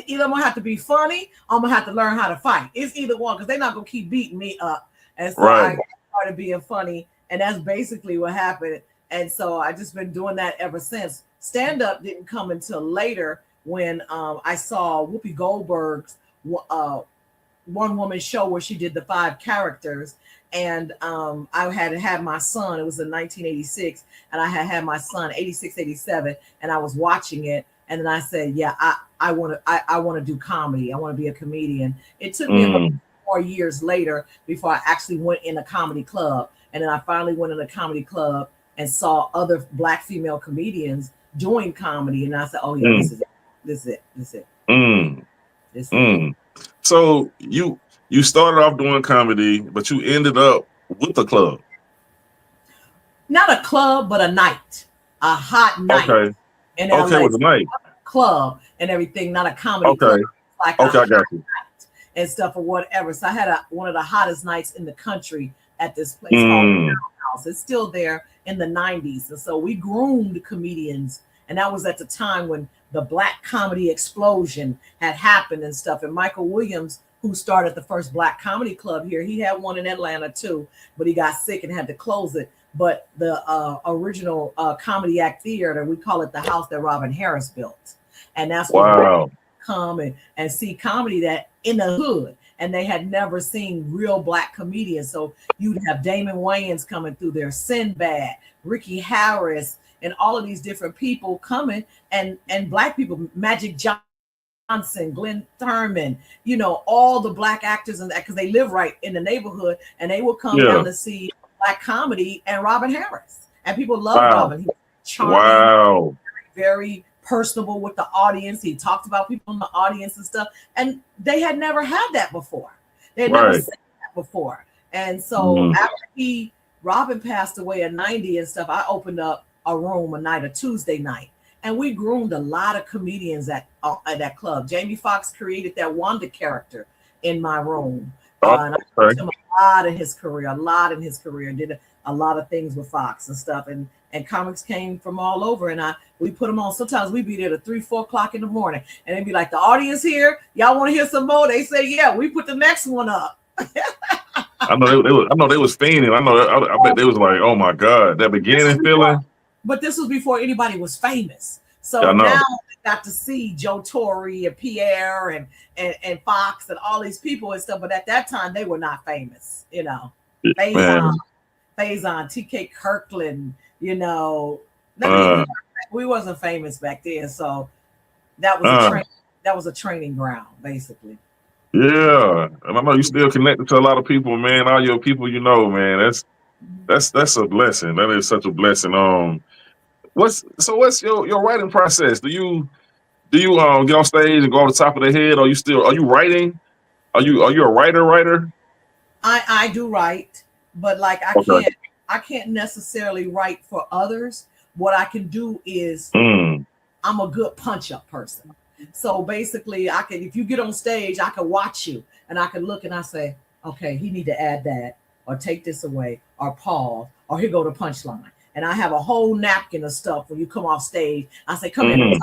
either I'm gonna have to be funny, or I'm gonna have to learn how to fight. It's either one, because they're not gonna keep beating me up. And so I started being funny, and that's basically what happened. And so I just been doing that ever since. Stand-up didn't come until later when I saw Whoopi Goldberg's one woman show where she did the 5 characters. And I had my son, it was in 1986, and I had my son, 86, 87, and I was watching it. And then I said, yeah, I want to do comedy. I want to be a comedian. It took me about 4 years later before I actually went in a comedy club. And then I finally went in a comedy club and saw other Black female comedians doing comedy. And I said, oh yeah, this is it. So you started off doing comedy, but you ended up with a club. Not a club, but a night. A hot night. Okay. In LA. Okay, with a night. Club and everything, not a comedy club. Like I got you. Night and stuff or whatever. So I had one of the hottest nights in the country at this place called House. It's still there in the 90s. And so we groomed comedians. And that was at the time when the Black comedy explosion had happened and stuff. And Michael Williams, who started the first Black comedy club here, he had one in Atlanta too, but he got sick and had to close it. but the original comedy act theater, we call it the house that Robin Harris built. And that's where come and see comedy that in the hood. And they had never seen real Black comedians. So you'd have Damon Wayans coming through there, Sinbad, Ricky Harris, and all of these different people coming, and Black people, Magic Johnson, Glenn Thurman, you know, all the Black actors and that, because they live right in the neighborhood, and they will come down to see Black comedy and Robin Harris. And people love Robin. He was charming, very personable with the audience. He talked about people in the audience and stuff, and they had never had that before. They had never seen that before. And so after Robin passed away at 90 and stuff, I opened up a room a Tuesday night, and we groomed a lot of comedians at that club. Jamie Foxx created that Wanda character in my room. And I watched him a lot in his career, did a lot of things with Fox and stuff, and comics came from all over, and we put them on. Sometimes we'd be there to 3-4 o'clock in the morning, and they'd be like, the audience here, y'all want to hear some more? They say, yeah, we put the next one up. I know they was fiending. I bet they was like, oh my God, that beginning feeling. But this was before anybody was famous. So now we got to see Joe Torre and Pierre and Fox and all these people and stuff. But at that time, they were not famous, you know. Faison, TK Kirkland, you know. We wasn't famous back then. So that was a training ground, basically. Yeah. And I know you still connected to a lot of people, man. All your people, you know, man. That's a blessing. That is such a blessing. What's your writing process? Do you get on stage and go on the top of the head? Are you writing? Are you a writer? I do write, but like I can't necessarily write for others. What I can do is I'm a good punch-up person. So basically if you get on stage, I can watch you and I can look and I say, okay, he need to add that or take this away or pause or here go the punchline. And I have a whole napkin of stuff when you come off stage. I say, come in.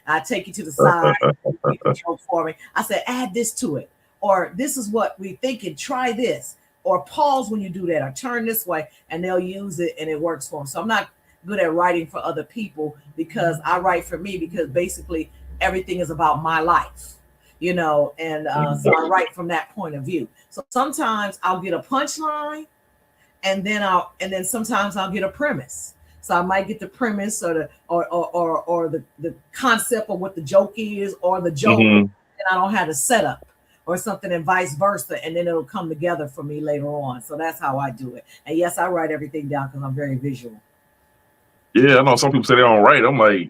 I take you to the side, make a joke for me. I say, add this to it. Or this is what we thinking, try this. Or pause when you do that, or turn this way, and they'll use it and it works for them. So I'm not good at writing for other people because I write for me because basically everything is about my life, you know, and so I write from that point of view. So sometimes I'll get a punchline, and then sometimes I'll get a premise. So I might get the premise or the concept of what the joke is, or the joke, and I don't have the setup or something, and vice versa, and then it'll come together for me later on. So that's how I do it. And yes, I write everything down because I'm very visual. Yeah, I know some people say they don't write. I'm like,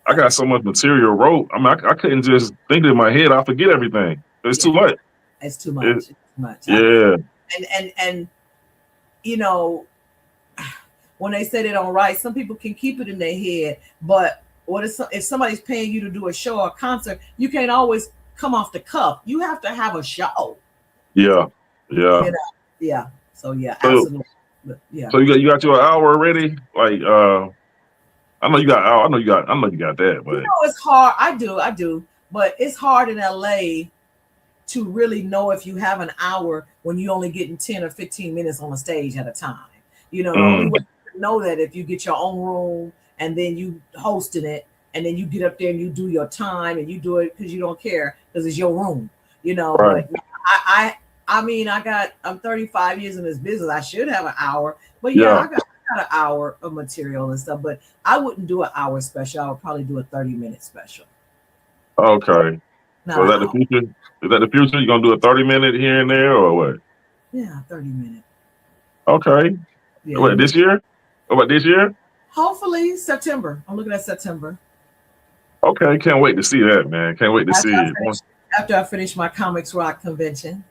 I got so much material wrote. I mean, I couldn't just think it in my head. I forget everything. It's too much. It's too much. It's too much. Yeah. And you know, when they say they don't write, some people can keep it in their head. But if somebody's paying you to do a show or a concert, you can't always come off the cuff. You have to have a show. Yeah. You know? Yeah. So yeah, absolutely. Yeah. So you got your hour already? Like I know you got that, but you know, it's hard. I do, but it's hard in LA to really know if you have an hour when you only getting 10 or 15 minutes on a stage at a time. You know, the only way you can know that if you get your own room and then you hosting it, and then you get up there and you do your time and you do it because you don't care because it's your room, you know. Right. But I mean, I'm 35 years in this business. I should have an hour, but I got an hour of material and stuff. But I wouldn't do an hour special. I would probably do a 30-minute special. Okay. So is that the future? Is that the future? You gonna do a 30-minute here and there, or what? Yeah, 30-minute. Okay. Yeah. What, this year? What, this year? Hopefully September. I'm looking at September. Okay, can't wait to see that, man. Can't wait to see it. After I finish my Comics Rock convention.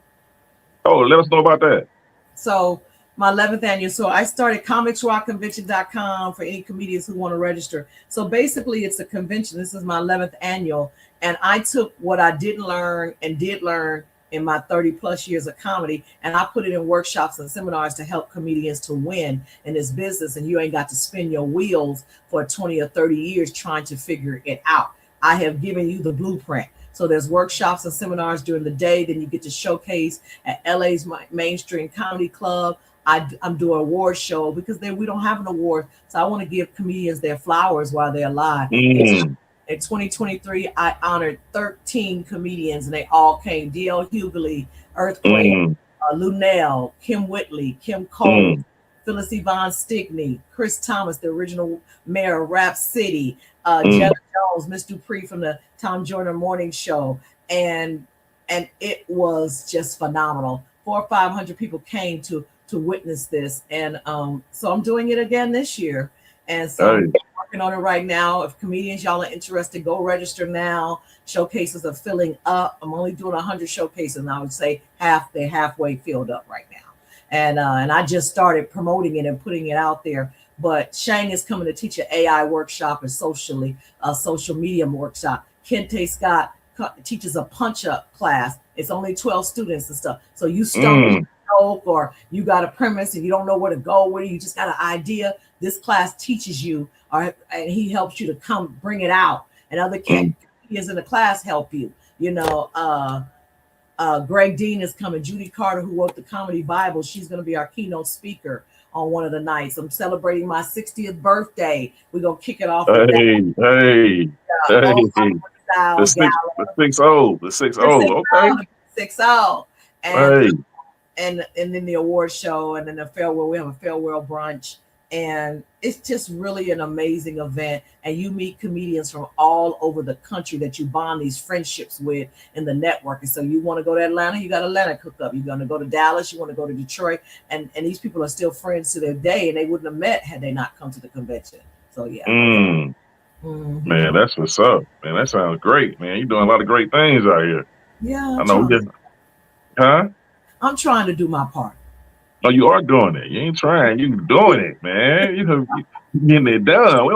Oh, let us know about that. So my 11th annual. So I started comicsrockconvention.com for any comedians who want to register. So basically it's a convention. This is my 11th annual. And I took what I didn't learn and did learn in my 30 plus years of comedy, and I put it in workshops and seminars to help comedians to win in this business. And you ain't got to spin your wheels for 20 or 30 years trying to figure it out. I have given you the blueprint. So there's workshops and seminars during the day. Then you get to showcase at LA's Mainstream Comedy Club. I'm doing an award show because we don't have an award. So I want to give comedians their flowers while they're alive. Mm. In 2023, I honored 13 comedians, and they all came. D.L. Hughley, Earthquake, Lunell, Kim Whitley, Kim Cole, Phyllis Yvonne Stickney, Chris Thomas, the original mayor of Rap City, Jenna Jones, Miss Dupree from the Tom Joyner Morning Show, and it was just phenomenal. 400 or 500 people came to witness this, and so I'm doing it again this year, and so I'm working on it right now. If comedians, y'all are interested, go register now. Showcases are filling up. I'm only doing 100 showcases, and I would say they're halfway filled up right now. And I just started promoting it and putting it out there. But Shang is coming to teach an AI workshop and a social media workshop. Kente Scott teaches a punch-up class. It's only 12 students and stuff. So you stumble joke, or you got a premise and you don't know where to go with it, you just got an idea. This class teaches you, and he helps you to come bring it out. And other comedians in the class help you. You know, Greg Dean is coming. Judy Carter, who wrote the Comedy Bible, she's going to be our keynote speaker on one of the nights. I'm celebrating my 60th birthday. We're going to kick it off with that. The 6-0. Okay. 6-0. And then the award show, and then the farewell. We have a farewell brunch, and it's just really an amazing event. And you meet comedians from all over the country that you bond these friendships with in the network. And so you want to go to Atlanta, you got Atlanta hookup. You're going to go to Dallas, you want to go to Detroit, and these people are still friends to their day, and they wouldn't have met had they not come to the convention. So yeah. Man, that's what's up. Man, that sounds great, man. You're doing a lot of great things out here. Yeah. I know. Huh? I'm trying to do my part. No, you are doing it. You ain't trying. You doing it, man. You getting it done. We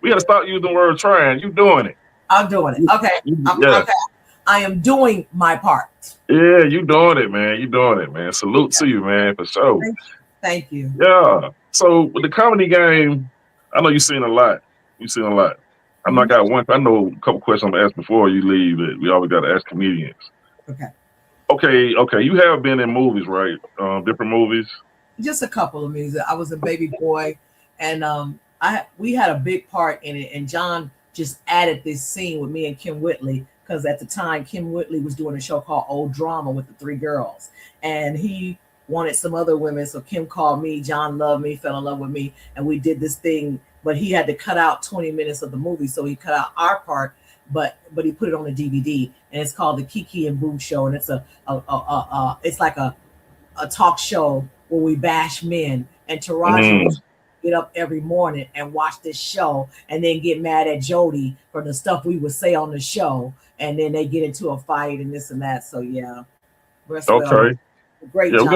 got to stop using the word trying. You doing it. I'm doing it. Okay. Okay. I am doing my part. Yeah, you doing it, man. You doing it, man. Salute to you, man, for sure. Thank you. Yeah. So with the comedy game, I know you've seen a lot. I know I got one. I know a couple questions I'm gonna ask before you leave. That we always got to ask comedians. Okay. You have been in movies, right? Different movies. Just a couple of movies. I was a baby boy, and we had a big part in it. And John just added this scene with me and Kim Whitley, because at the time Kim Whitley was doing a show called Old Drama with the 3 girls, and he wanted some other women. So Kim called me. John loved me, fell in love with me, and we did this thing. But he had to cut out 20 minutes of the movie, so he cut out our part. But he put it on a DVD, and it's called the Kiki and Boo Show, and it's it's like a talk show where we bash men. And Taraji would get up every morning and watch this show, and then get mad at Jody for the stuff we would say on the show, and then they get into a fight and this and that. So yeah, okay, great. Yeah, we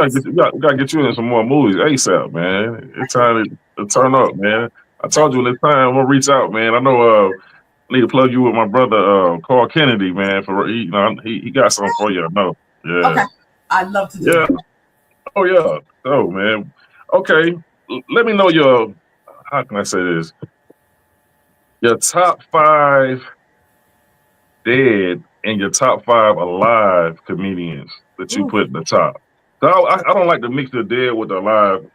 gotta get you in some more movies ASAP, man. It's time to turn up, man. I told you this time we'll reach out, man. I know. I need to plug you with my brother Carl Kennedy, man. He got something for you. I know. Yeah. Okay. I'd love to do that. Oh yeah. Oh man. Okay. Let me know your. How can I say this? Your top 5 dead and your top 5 alive comedians that you put in the top. So I don't like to mix the dead with the alive.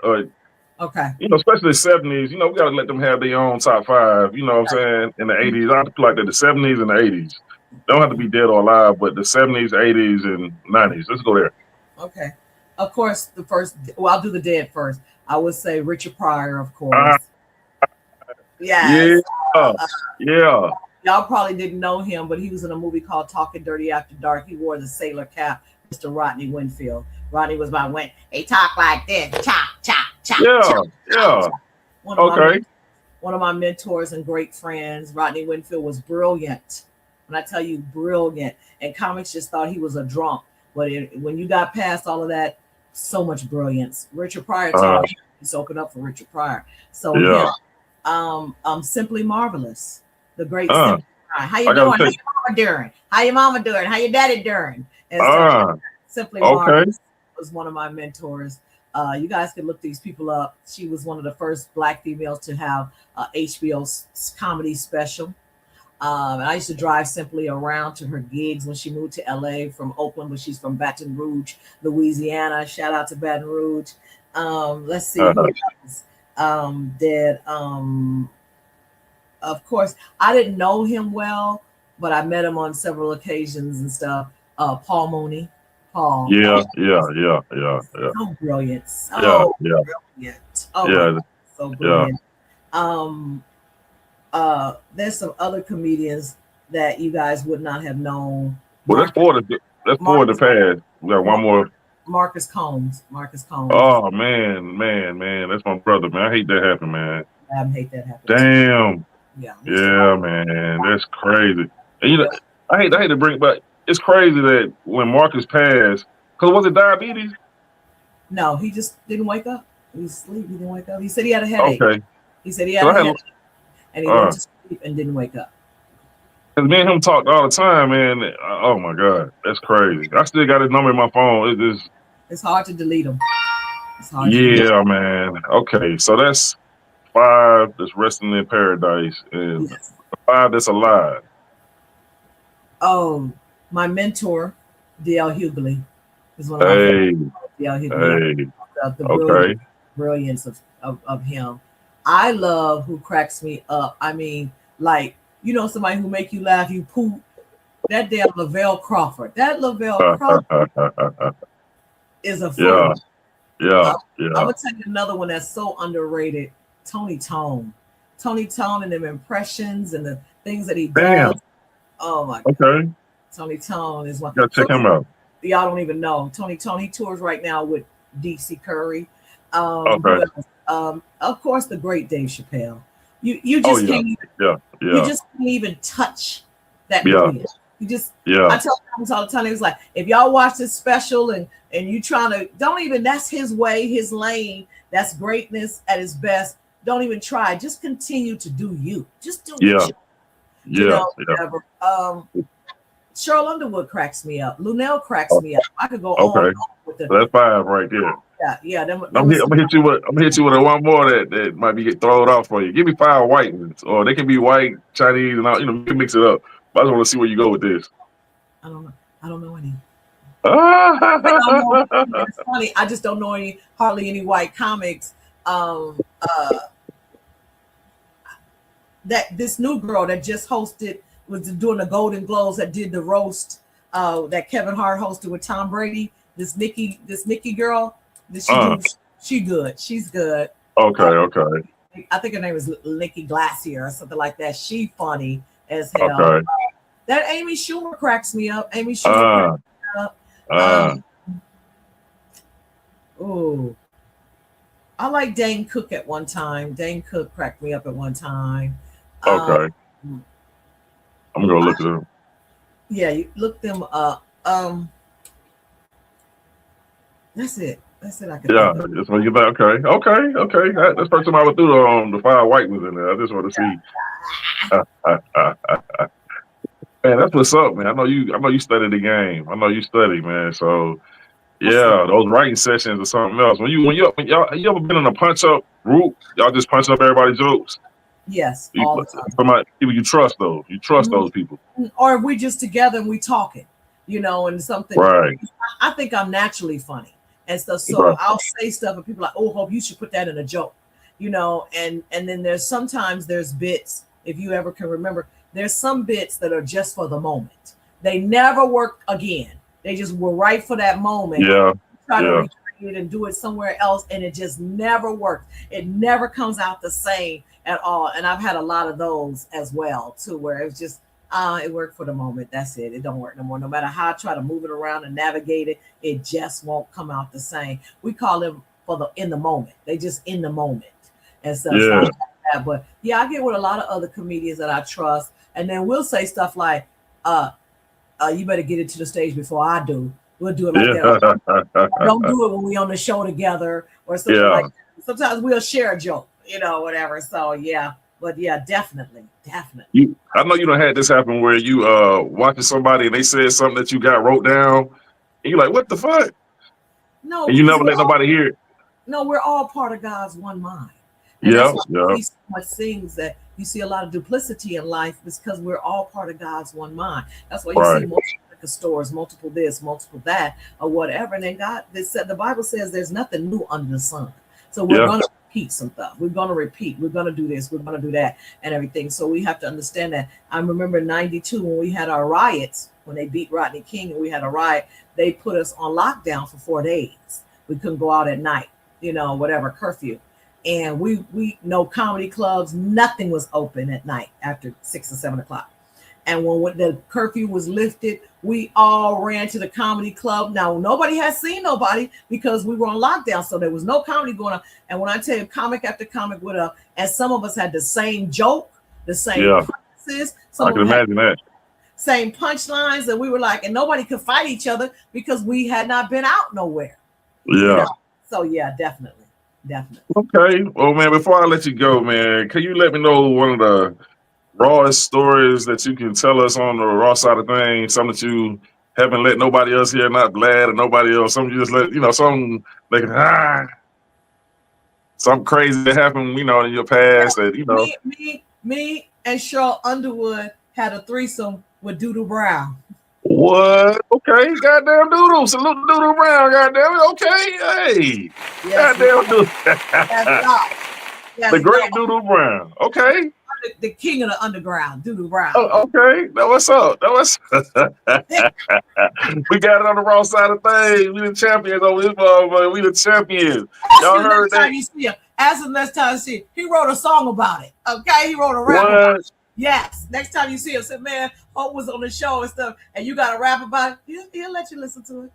Okay. You know, especially the 70s, we got to let them have their own top 5, you know what I'm saying? In the 80s, I feel like that the 70s and the 80s. They don't have to be dead or alive, but the 70s, 80s, and 90s. Let's go there. Okay. Of course, I'll do the dead first. I would say Richard Pryor, of course. Yeah. Y'all probably didn't know him, but he was in a movie called Talking Dirty After Dark. He wore the sailor cap, Mr. Rodney Winfield. Rodney was my he talked like this. Chop, chop, chop. Yeah. One of my mentors and great friends, Rodney Winfield, was brilliant. When I tell you brilliant, and comics just thought he was a drunk. But when you got past all of that, so much brilliance. Richard Pryor, just open up for Richard Pryor. So yeah, Simply Marvelous, the great Simply Pryor. How you doing? How your mama doing? How your mama doing? How your daddy doing? And so Simply Marvelous was one of my mentors. You guys can look these people up. She was one of the first Black females to have HBO's comedy special. And I used to drive Simply around to her gigs when she moved to LA from Oakland, but she's from Baton Rouge, Louisiana. Shout out to Baton Rouge. Let's see who else did. Of course, I didn't know him well, but I met him on several occasions and stuff. Paul Mooney. Paul. Yeah. So brilliant. So brilliant. Oh my God, so brilliant. There's some other comedians that you guys would not have known. Well, that's four of the past. We got one more. Marcus Combs. Oh man, that's my brother, man. I hate that happen, man. I hate that happen. Damn. Yeah, man, that's crazy. And you know, I hate to bring it back. It's crazy that when Marcus passed, because was it diabetes? No, he just didn't wake up. He was asleep. He didn't wake up. He said he had a headache. Okay. He said he had a headache, and he went to sleep and didn't wake up. Because me and him talked all the time, man. Oh my God, that's crazy. I still got his number in my phone. It's hard to delete him. Yeah, man. Okay, so that's 5 that's resting in paradise, and 5 that's alive. Oh, my mentor, D.L. Hughley, is one of my favorites. D.L. Hughley. The brilliance of him. I love who cracks me up. I mean, like, you know, somebody who make you laugh, you poop. That damn Lavelle Crawford. That Lavelle Crawford is a fool. Yeah. I'm gonna tell you another one that's so underrated. Tony Tone and them impressions and the things that he does. Oh my God. Okay. Tony Tone is one. Gotta check him out. Y'all don't even know. Tony Tone, he tours right now with DC Curry. Okay. Of course, the great Dave Chappelle. You just can't even, you just can't even touch that movie. You just I tell them all the time, it was like, if y'all watch this special and you trying to, don't even, that's his way, his lane, that's greatness at its best. Don't even try. Just continue to do you. Just do you. You know, whatever. Cheryl Underwood cracks me up. Lunell cracks me up. I could go on with the. That's 5 right there. Yeah. I'm gonna hit you with one more that might be thrown off for you. Give me 5 white ones, or they can be white, Chinese, and all. You know, you can mix it up. But I just want to see where you go with this. I don't know any. It's funny. I just don't know hardly any white comics. That this new girl that just hosted was doing the Golden Globes that did the roast that Kevin Hart hosted with Tom Brady. This Nikki girl. She good. She's good. Okay. I think her name was Nikki Glassier or something like that. She funny as hell. Okay. That Amy Schumer cracks me up. Amy Schumer cracks me up. I like Dane Cook at one time. Dane Cook cracked me up at one time. Okay. I'm gonna go look at them. Yeah, you look them up. That's it. I can. Yeah, that's what you back. Okay. That's the first time I went through the 5 white ones in there. I just want to see. Man, that's what's up, man. I know you study the game. I know you study, man. So yeah, those writing sessions or something else. When you ever been in a punch up group? Y'all just punch up everybody's jokes. Yes, all the time. From people you trust, though. You trust those people. Or if we just together and we talking, you know, and something. Right. I think I'm naturally funny and stuff. So I'll say stuff and people are like, oh, Hope, you should put that in a joke, you know. And then there's bits, if you ever can remember, there's some bits that are just for the moment. They never work again. They just were right for that moment. Yeah. Try to recreate it and do it somewhere else, and it just never works. It never comes out the same at all. And I've had a lot of those as well too, where it was just it worked for the moment. That's it. It don't work no more. No matter how I try to move it around and navigate it, it just won't come out the same. We call them in the moment. They just in the moment and stuff. Yeah. Like that. But yeah, I get with a lot of other comedians that I trust, and then we'll say stuff like, you better get it to the stage before I do. We'll do it like that. Don't do it when we on the show together or something like that. Sometimes we'll share a joke, you know, whatever. So yeah, but yeah, definitely. I know you done had this happen where you watching somebody and they said something that you got wrote down, and you're like, what the fuck? No, and you never let nobody hear it. No, we're all part of God's one mind. And You see so much things that you see a lot of duplicity in life because we're all part of God's one mind. That's why you see most of the liquor stores, multiple this, multiple that, or whatever. And then the Bible says there's nothing new under the sun. So we're going to repeat some stuff. We're going to repeat. We're going to do this. We're going to do that and everything. So we have to understand that. I remember in 92 when we had our riots, when they beat Rodney King and we had a riot, they put us on lockdown for 4 days. We couldn't go out at night, whatever, curfew. And we no comedy clubs, nothing was open at night after 6 or 7 o'clock. And when the curfew was lifted, we all ran to the comedy club. Now, nobody had seen nobody because we were on lockdown. So there was no comedy going on. And when I tell you comic after comic went up, and some of us had the same joke, the same premises. I can imagine that. Same punchlines. And we were like, and nobody could fight each other because we had not been out nowhere. Yeah. So yeah, definitely. Okay. Well, man, before I let you go, man, can you let me know one of the rawest stories that you can tell us on the raw side of things? Something that you haven't let nobody else hear, not Vlad or nobody else. Something you just let, something like, something crazy that happened, in your past that, Me and Cheryl Underwood had a threesome with Doodle Brown. What? Okay, goddamn Doodle. Salute to Doodle Brown, goddamn it. Okay, hey. Yes, goddamn Doodle. Yes, the great Doodle Brown. Okay. The king of the underground, Doodle Brown. Oh, okay. Now what's up? We got it on the wrong side of things. We the champions over this motherfucker. We the champions. Y'all heard that? Ask him next time you see him. He wrote a song about it. Okay, he wrote a rap about it. Yes. Next time you see him, say, man, Hope was on the show and stuff, and you got to rap about it. He'll let you listen to it.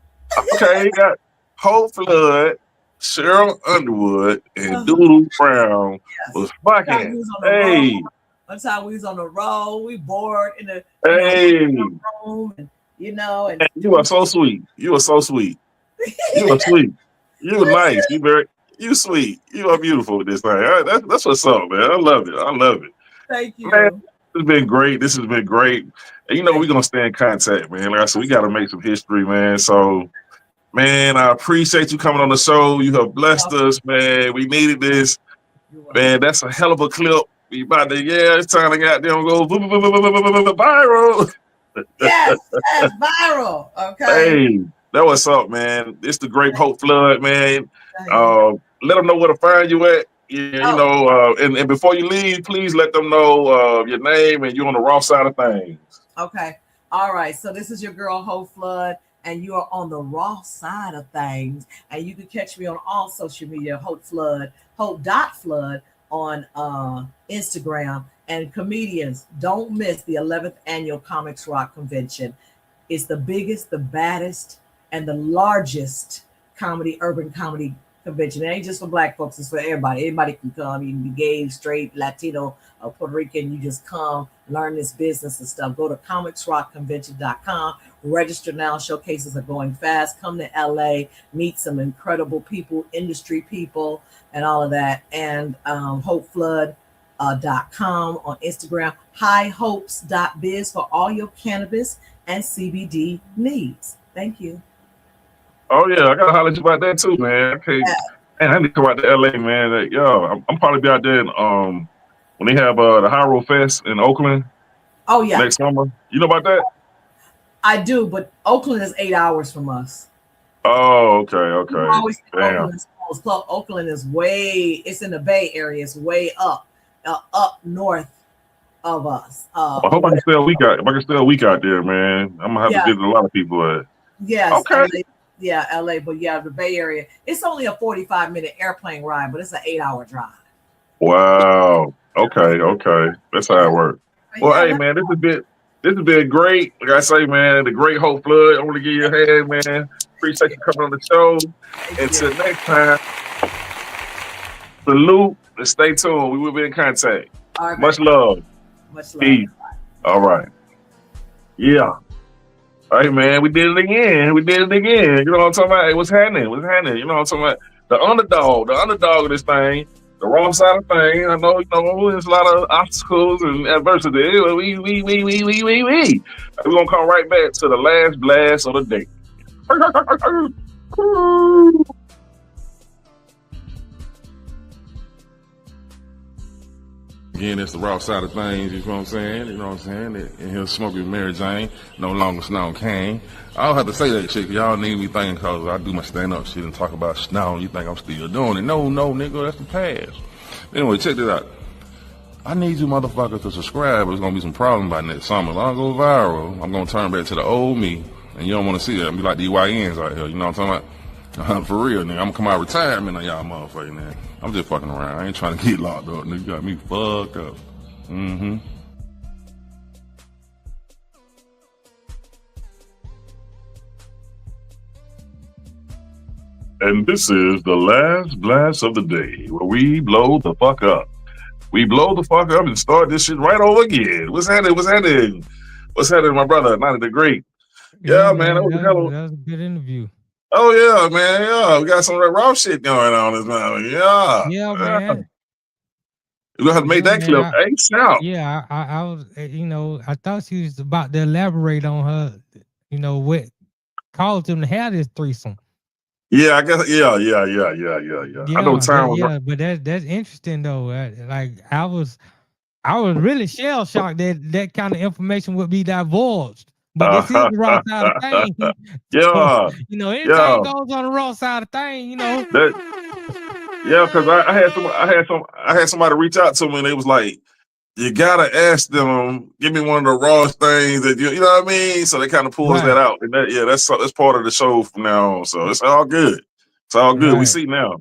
Okay, he got Hope Flood, Cheryl Underwood, and Doodle Brown was fucking. Hey. One time we was on the road, we bored in the room, and and you are so sweet. You are so sweet. You are sweet. You are nice. You sweet. You are beautiful with this thing. That's what's up, man. I love it. Thank you. Man, this has been great. And we're gonna stay in contact, man. Like I said, we gotta make some history, man. So, man, I appreciate you coming on the show. You have blessed us, man. We needed this. Man, that's a hell of a clip. We about to, it's time to goddamn go viral. Yes, viral. Okay. Hey, that what's up, man. It's the great Hope Flood, man. Let them know where to find you at. And before you leave, please let them know your name and you're on the raw side of things. Okay. All right. So this is your girl Hope Flood, and you are on the raw side of things. And you can catch me on all social media, Hope.Flood on Instagram. And comedians, don't miss the 11th annual Comics Rock Convention. It's the biggest, the baddest, and the largest urban comedy convention. It ain't just for Black folks, it's for everybody. Anybody can come. You can be gay, straight, Latino, or Puerto Rican. You just come, learn this business and stuff. Go to comicsrockconvention.com. Register now. Showcases are going fast. Come to LA, meet some incredible people, industry people, and all of that. And HopeFlood.com on Instagram. Highhopes.biz for all your cannabis and CBD needs. Thank you. Oh yeah, I gotta holler at you about that too, man. Okay, man, I need to come out to LA, man. I'm probably be out there when they have the Hyrule Fest in Oakland. Oh yeah, next summer. You know about that? I do, but Oakland is 8 hours from us. Oh, okay. Always Oakland is it's in the Bay Area. It's way up north of us. I hope I can stay a week out. If I can stay a week out there, man, I'm gonna have to visit a lot of people. Yes. Okay. LA, but the Bay Area. It's only a 45-minute airplane ride, but it's an 8-hour drive. Wow. Okay. That's how it works. Well, hey, man, this has been great. Like I say, man, the great Hope Flood. I want to give you a hand, man. Appreciate you coming on the show. Until next time, salute and stay tuned. We will be in contact. All right, much love. Peace. All right. Yeah. All right, man. We did it again. You know what I'm talking about? Hey, what's happening? You know what I'm talking about? The underdog of this thing, the wrong side of things. I know, there's a lot of obstacles and adversity. We're gonna come right back to the last blast of the day. again, it's the raw side of things, you know what I'm saying? You know what I'm saying? And he'll smoke with Mary Jane, no longer Snow Kane. I don't have to say that shit, cause y'all need me thinking cause I do my stand-up shit and talk about Snow, you think I'm still doing it. No, nigga, that's the past. Anyway, check this out. I need you motherfuckers to subscribe. There's gonna be some problems by next summer. If I don't go viral, I'm gonna turn back to the old me. And you don't wanna see that. I'm be like the YNs out here, you know what I'm talking about? For real, nigga. I'm gonna come out of retirement on y'all motherfucking man. I'm just fucking around. I ain't trying to get locked up, nigga. You got me fucked up. Mm-hmm. And this is the last blast of the day where we blow the fuck up. We blow the fuck up and start this shit right over again. What's happening? What's happening? What's happening, my brother? Notty the Great. Yeah, man. That was a good interview. Oh, yeah, man. Yeah, we got some raw shit going on this man. Yeah. Yeah, man. We're going to have to make that clip ASAP. Yeah, I was, you know, I thought she was about to elaborate on her, you know, what caused them to have this threesome. Yeah, I guess. Yeah. I know time was. Yeah, but that's interesting though. Like I was really shell shocked that kind of information would be divulged. But this is the raw side of things. Yeah, so, you know, anything goes on the raw side of things. You know. Yeah, because I had somebody reach out to me and they was like, you gotta ask them, give me one of the rawest things that you know what I mean? So they kind of pulls that out. And that's part of the show from now on. So it's all good. It's all good. Right.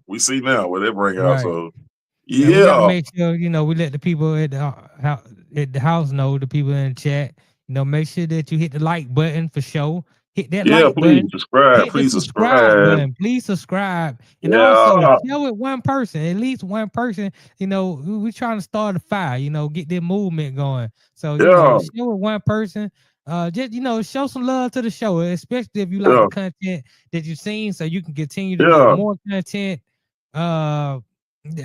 We see now what they bring out. So yeah. We gotta make sure, you know, we let the people at the house know, the people in the chat, you know, make sure that you hit the like button for sure. Hit that like button. Subscribe. Please subscribe button. Please subscribe. And also share with one person, at least one person. You know, we're trying to start a fire, you know, get that movement going. So, you know, share with one person. Just, you know, show some love to the show, especially if you like the content that you've seen, so you can continue to make more content.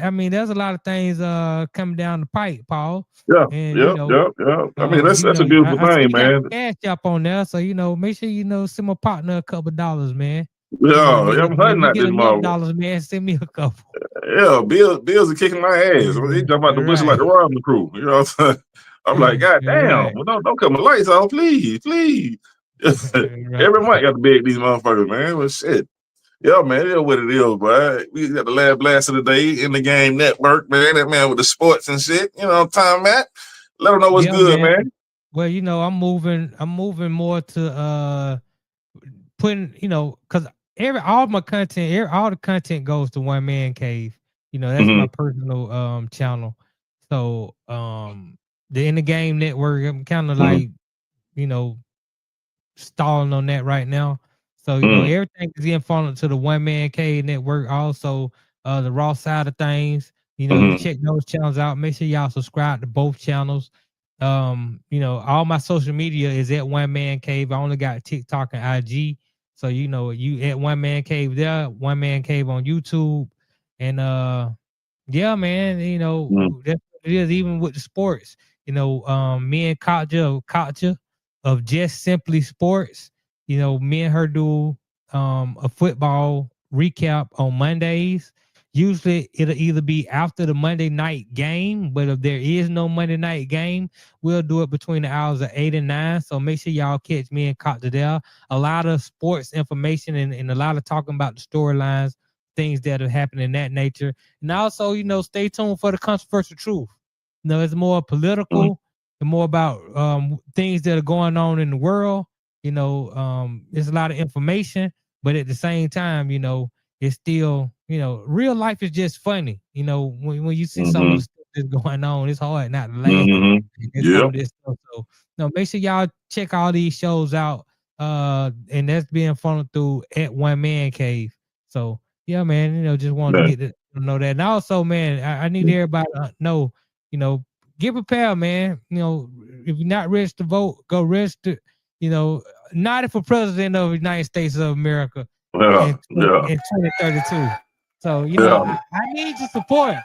I mean, there's a lot of things coming down the pipe, Paul. Yeah, yeah. I mean, that's a beautiful thing, man. Cash up on there, so you know, make sure you know send my partner a couple $, man. Yeah, I'm hunting at this $1 man. Send me a couple. Yeah, Bills are kicking my ass. He jump out the bush like the Robin crew. You know what I'm saying? I'm like, God damn, well, don't cut my lights off, please. Every month got to beg these motherfuckers, man. Well, shit. Yeah, man, it is what it is, bro. We got the last blast of the day in the game network, man. That man with the sports and shit. You know, time, Matt. Let them know what's good, man. Well, you know, I'm moving more to putting, you know, because all the content goes to One Man Cave. You know, that's my personal channel. So the In the Game network, I'm kind of like, you know, stalling on that right now. So, you know, everything is getting funneled to the One Man Cave network. Also, the raw side of things. You know, you check those channels out. Make sure y'all subscribe to both channels. You know, all my social media is at One Man Cave. I only got TikTok and IG. So, you know, you at One Man Cave there, One Man Cave on YouTube. And yeah, man, you know, that's what it is, even with the sports. You know, me and Katja of Just Simply Sports. You know, me and her do a football recap on Mondays. Usually it'll either be after the Monday night game, but if there is no Monday night game, we'll do it between the hours of 8 and 9. So make sure y'all catch me and Katja there. A lot of sports information and a lot of talking about the storylines, things that are happening in that nature. And also, you know, stay tuned for the controversial truth. You know, it's more political and more about things that are going on in the world. You know, there's a lot of information, but at the same time, you know, it's still, you know, real life is just funny. You know, when you see some of the stuff that's going on, it's hard not to laugh at some of this stuff. So, you know, make sure y'all check all these shows out. And that's being funneled through at One Man Cave. So, yeah, man, you know, just wanted to get to know that. And also, man, I need everybody to know, you know, get prepared, man. You know, if you're not ready to vote, go register. You know, Notty for president of the United States of America in 2032. So, you know, I need your support.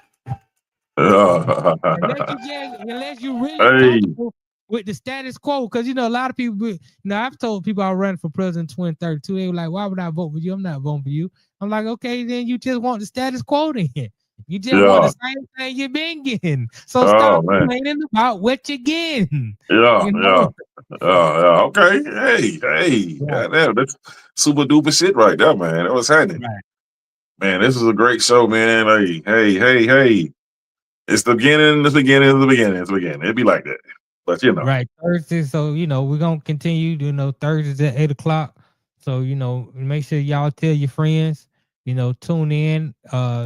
Unless you really comfortable with the status quo, because, you know, a lot of people, you know, I've told people I run for president 2032. They were like, why would I vote for you? I'm not voting for you. I'm like, okay, then you just want the status quo then. You just want Yeah. the same thing you've been getting. So Oh stop man. complaining about what you're getting. Yeah, You yeah. know? Yeah. Okay. Hey. Right. Goddamn, that's super duper shit right there, man. That was happening. Right. Man, this is a great show, man. Hey. It's the beginning, it's the beginning, it's the beginning, it's the beginning. It'd be like that. But you know. Right. Thursday. So, we're gonna continue, Thursdays at 8 o'clock. So, make sure y'all tell your friends, tune in,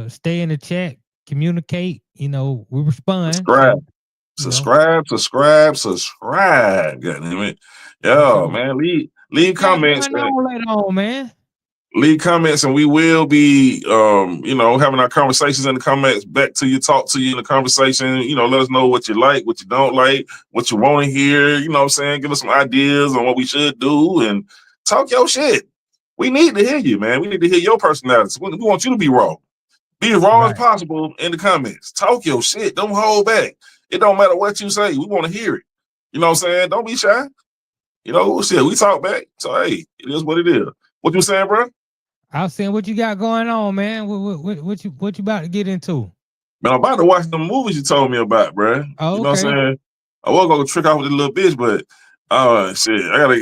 stay in the chat, communicate, we respond. Subscribe. So, Subscribe. Goddamn it. Yeah, absolutely. man. Leave What you got comments. going on later on, man? Leave comments, and we will be having our conversations in the comments back to you, talk to you in the conversation. Let us know what you like, what you don't like, what you want to hear. You know what I'm saying? Give us some ideas on what we should do and talk your shit. We need to hear you, man. We need to hear your personality. We want you to be raw. Be as raw as Right. possible in the comments. Talk your shit. Don't hold back. It don't matter what you say. We want to hear it. You know what I'm saying? Don't be shy. Shit, we talk back. So, hey, it is what it is. What you saying, bro? I was saying, what you got going on, man? What you about to get into? Man, I'm about to watch the movies you told me about, bro. Oh, You know what I'm okay. saying? I was gonna trick off with the little bitch, but shit, I gotta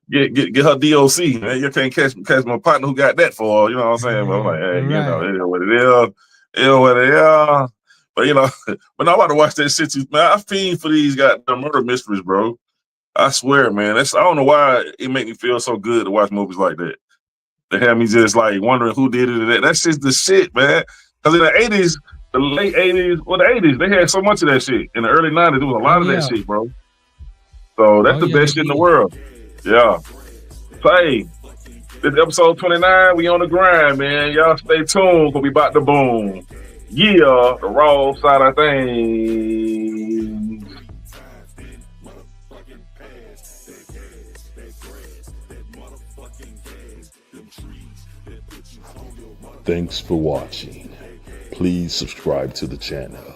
get her DOC, man. You can't catch my partner who got that for, you know what I'm saying? But I'm like, hey, Right. it is what it is. It is what it is. But but I'm about to watch that shit too, man. I fiend for these goddamn murder mysteries, bro. I swear, man. I don't know why it make me feel so good to watch movies like that. They have me just like wondering who did it. That's just the shit, man. Because in the 80s, the late 80s, the 80s, they had so much of that shit. In the early 90s, there was a lot of that shit, bro. So that's the best shit in the world. Yeah. So, hey, this is episode 29. We on the grind, man. Y'all stay tuned because we about to boom. Yeah, the raw side of things. Thanks for watching. Please subscribe to the channel.